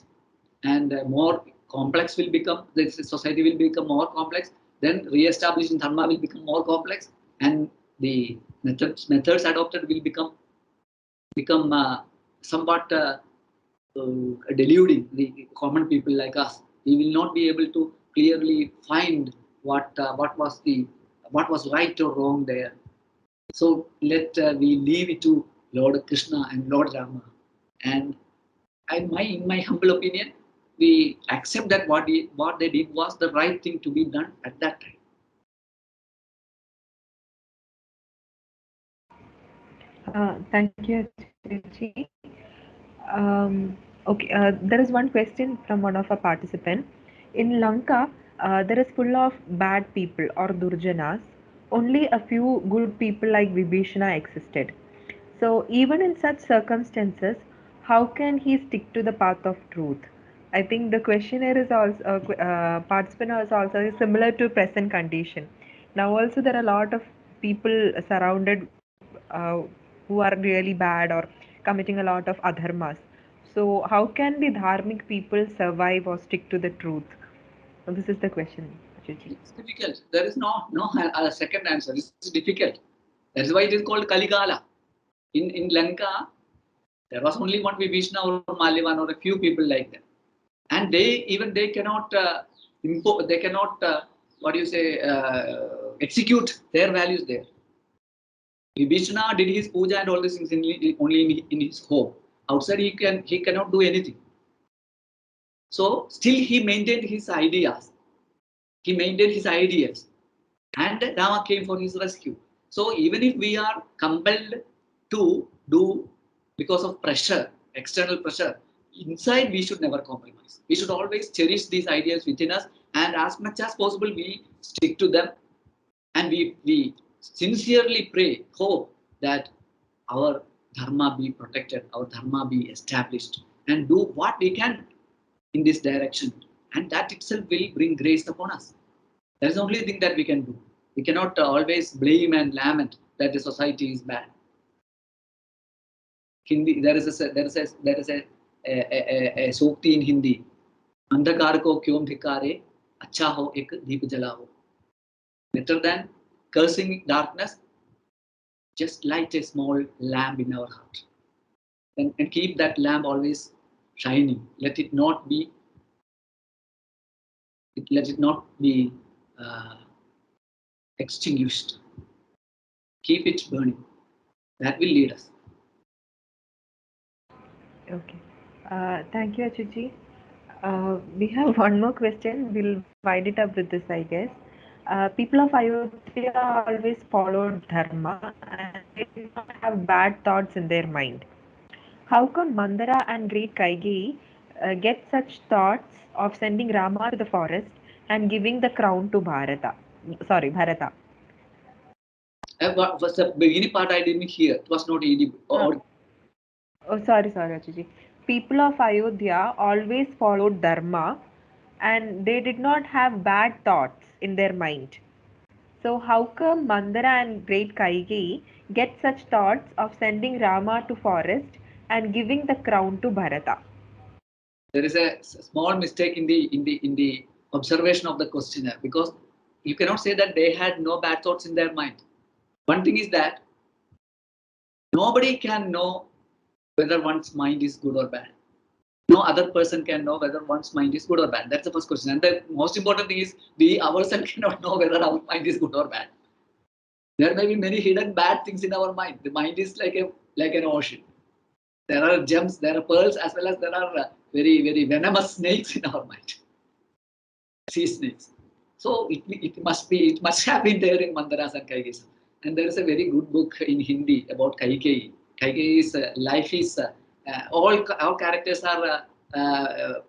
and more complex will become, the society will become more complex. Then re-establishing dharma will become more complex, and the methods adopted will become somewhat deluding the common people like us. We will not be able to clearly find what was right or wrong there. So let we leave it to Lord Krishna and Lord Rama, and in my humble opinion, we accept that what they did was the right thing to be done at that time. Thank you, Chaitanya. Okay, there is one question from one of our participants. In Lanka, there is full of bad people or Durjanas. Only a few good people like Vibhishana existed. So even in such circumstances, how can he stick to the path of truth? I think the questionnaire is also participant is also similar to present condition. Now also there are a lot of people surrounded who are really bad or committing a lot of adharmas. So how can the dharmic people survive or stick to the truth? So this is the question, Achuji. It's difficult. There is no second answer. This is difficult. That is why it is called Kaligala. In Lanka, there was only one Vibhishana or Malyavan or a few people like that, and they cannot they cannot what do you say execute their values there. Vibhishana did his puja and all these things only in his home. Outside he cannot do anything. So still he maintained his ideas. He maintained his ideas, and Rama came for his rescue. So even if we are compelled to do because of pressure, external pressure, inside we should never compromise. We should always cherish these ideas within us, and as much as possible we stick to them, and we sincerely pray, hope that our dharma be protected, our dharma be established, and do what we can in this direction, and that itself will bring grace upon us. That is the only thing that we can do. We cannot always blame and lament that the society is bad. Hindi, there is a sukti in Hindi. अंधकार को क्यों धिकारे अच्छा हो एक दीप जला हो. Better than cursing darkness, just light a small lamp in our heart, and keep that lamp always shining. Let it not be uh, extinguished. Keep it burning. That will lead us. Okay. Thank you, Achuji. We have one more question. We'll wind it up with this, I guess. People of Ayodhya always followed dharma and they did not have bad thoughts in their mind. How come Mandara and great Kaigeyi get such thoughts of sending Rama to the forest and giving the crown to Bharata? Sorry, Bharata. What was the beginning part I didn't hear. It was not audible. Oh, sorry, Achuji. People of Ayodhya always followed dharma and they did not have bad thoughts in their mind. So how come Mandara and great Kaigeyi get such thoughts of sending Rama to forest and giving the crown to Bharata? There is a small mistake in the observation of the questioner, because you cannot say that they had no bad thoughts in their mind. One thing is that nobody can know whether one's mind is good or bad. No other person can know whether one's mind is good or bad. That's the first question. And the most important thing is we ourselves cannot know whether our mind is good or bad. There may be many hidden bad things in our mind. The mind is like an ocean. There are gems, there are pearls, as well as there are very venomous snakes in our mind. Sea snakes. So it must have been there in Mandaras and Kaigis. And there is a very good book in Hindi about Kaikeyi. Kaikeyi's life is all characters are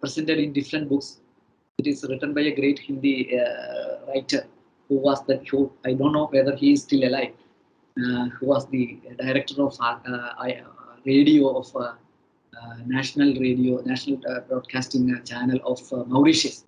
presented in different books. It is written by a great Hindi writer who I don't know whether he is still alive. Who was the director of radio of national broadcasting channel of Mauritius.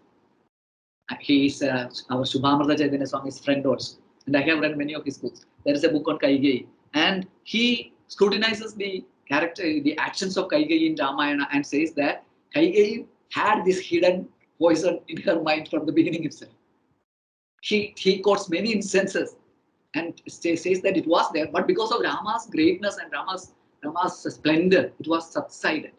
He is our Subhamrata Chaitanya Swami's friend also, and I have read many of his books. There is a book on Kaigeyi, and he scrutinizes the actions of Kaigeyi in Ramayana, and says that Kaigeyi had this hidden poison in her mind from the beginning itself. He quotes many instances and says that it was there, but because of Rama's greatness and Rama's splendor, it was subsided.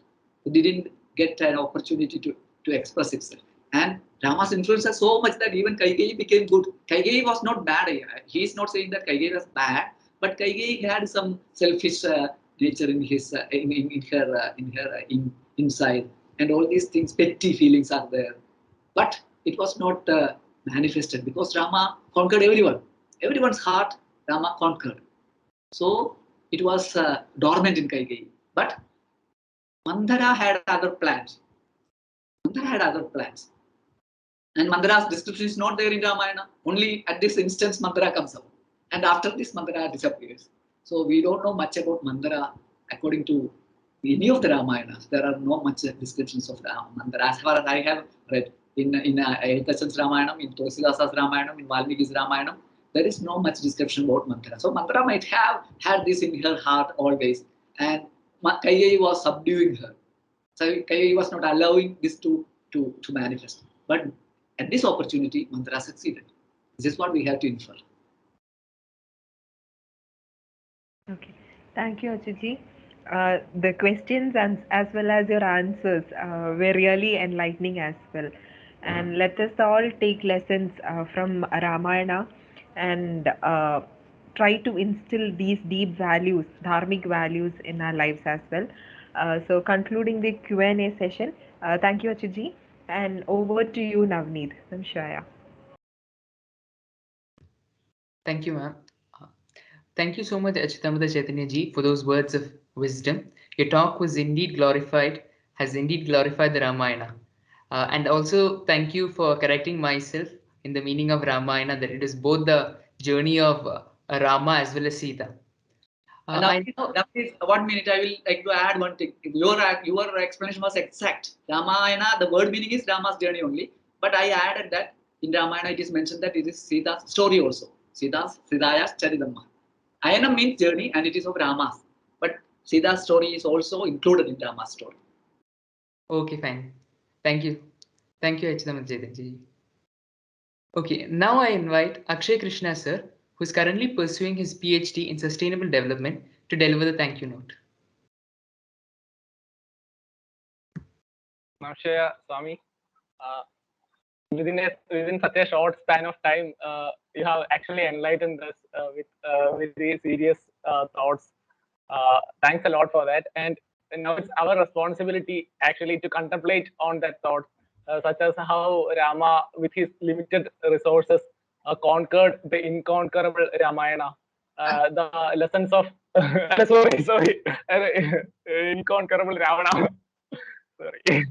It didn't get an opportunity to express itself. And Rama's influence was so much that even Kaigeyi became good. Kaigeyi was not bad. He is not saying that Kaigeyi was bad, but Kaigeyi had some selfish nature in his inside, and all these things, petty feelings are there. But it was not manifested because Rama conquered everyone. Everyone's heart Rama conquered. So it was dormant in Kaigeyi. But Mandara had other plans. Mandara had other plans. And Mandara's description is not there in Ramayana. Only at this instance Mandara comes up. And after this Mandara disappears. So we don't know much about Mandara according to any of the Ramayanas. There are no much descriptions of Mandara as far as I have read. In Achyutāmtra's Ramayanam, in Tulsidasa's Ramayanam, in Valmiki's Ramayanam, there is no much description about Mandara. So Mandara might have had this in her heart always. And Kaiyeyi was subduing her. So Kaiyeyi was not allowing this to manifest. But at this opportunity, Mandara succeeded. This is what we have to infer. Okay, thank you, Achuji. The questions and as well as your answers were really enlightening as well. And let us all take lessons from Ramayana and try to instill these deep values, dharmic values in our lives as well. So concluding the Q&A session, thank you, Achuji. And over to you, Navneet. Shaya. Thank you, ma'am. Thank you so much, Achyutāmtra Chaitanya ji, for those words of wisdom. Your talk was indeed glorified, has indeed glorified the Ramayana. And also, thank you for correcting myself in the meaning of Ramayana, that it is both the journey of Rama as well as Sita. Now, that is 1 minute. I will like to add one thing. Your explanation was exact. Ramayana, the word meaning is Rama's journey only. But I added that in Ramayana it is mentioned that it is Sita's story also. Sitaya's Charidamma. Ayana means journey and it is of Rama's. But Sita's story is also included in Rama's story. Okay, fine. Thank you. Thank you, Achyutāmtra Chaitanya ji. Okay, now I invite Akshay Krishna sir, who is currently pursuing his PhD in Sustainable Development, to deliver the thank you note. Namaskar, Swami. Within such a short span of time, you have actually enlightened us with very serious thoughts. Thanks a lot for that. And now it's our responsibility actually to contemplate on that thought, such as how Rama, with his limited resources, conquered the inconquerable Ramayana. The lessons of sorry, inconquerable Ravana. Sorry.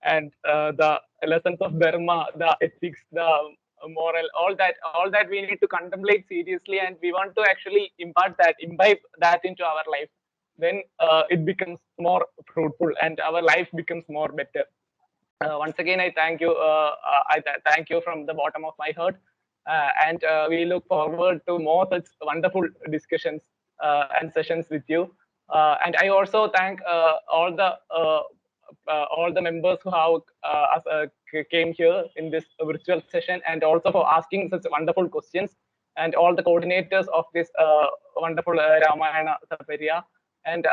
And the lessons of dharma, the ethics, the moral, all that we need to contemplate seriously, and we want to actually imbibe that into our life. Then it becomes more fruitful, and our life becomes more better. Once again, I thank you. Thank you from the bottom of my heart, and we look forward to more such wonderful discussions and sessions with you. And I also thank all the members who have came here in this virtual session, and also for asking such wonderful questions, and all the coordinators of this wonderful Ramayana Saparya. And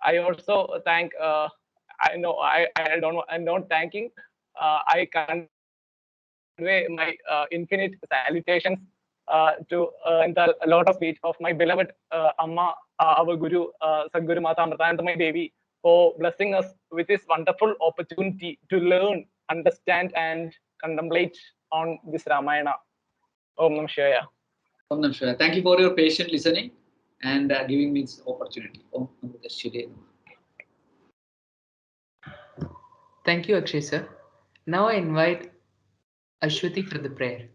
I also thank. I know I'm not thanking. I convey my infinite salutations to in the lotus feet of my beloved Amma, our Guru, Sadguru Mata Amritanandamayi Devi, for blessing us with this wonderful opportunity to learn, understand, and contemplate on this Ramayana. Om Nam Shivaya. Om Nam Shivaya. Thank you for your patient listening and giving me this opportunity. Om Nam Shivaya. Thank you, Akshay sir. Now I invite Ashwati for the prayer.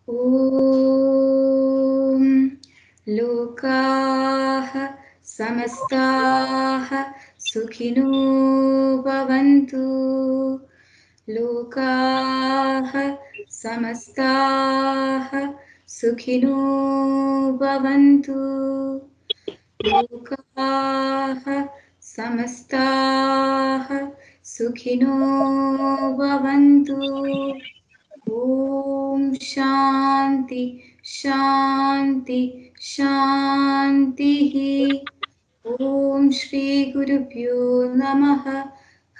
ॐ लोकाः समस्ताः सुखिनो भवन्तु लोकाः समस्ताः सुखिनो भवन्तु लोकाः समस्ताः सुखिनो भवन्तु ॐ शान्ति शान्ति शान्तिः ॐ श्रीगुरुभ्यो नमः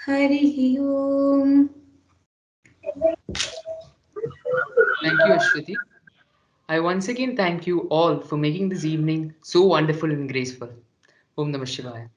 हरिः ओम्. Thank you, Ashwati. I once again thank you all for making this evening so wonderful and graceful. Om Namah Shivaya.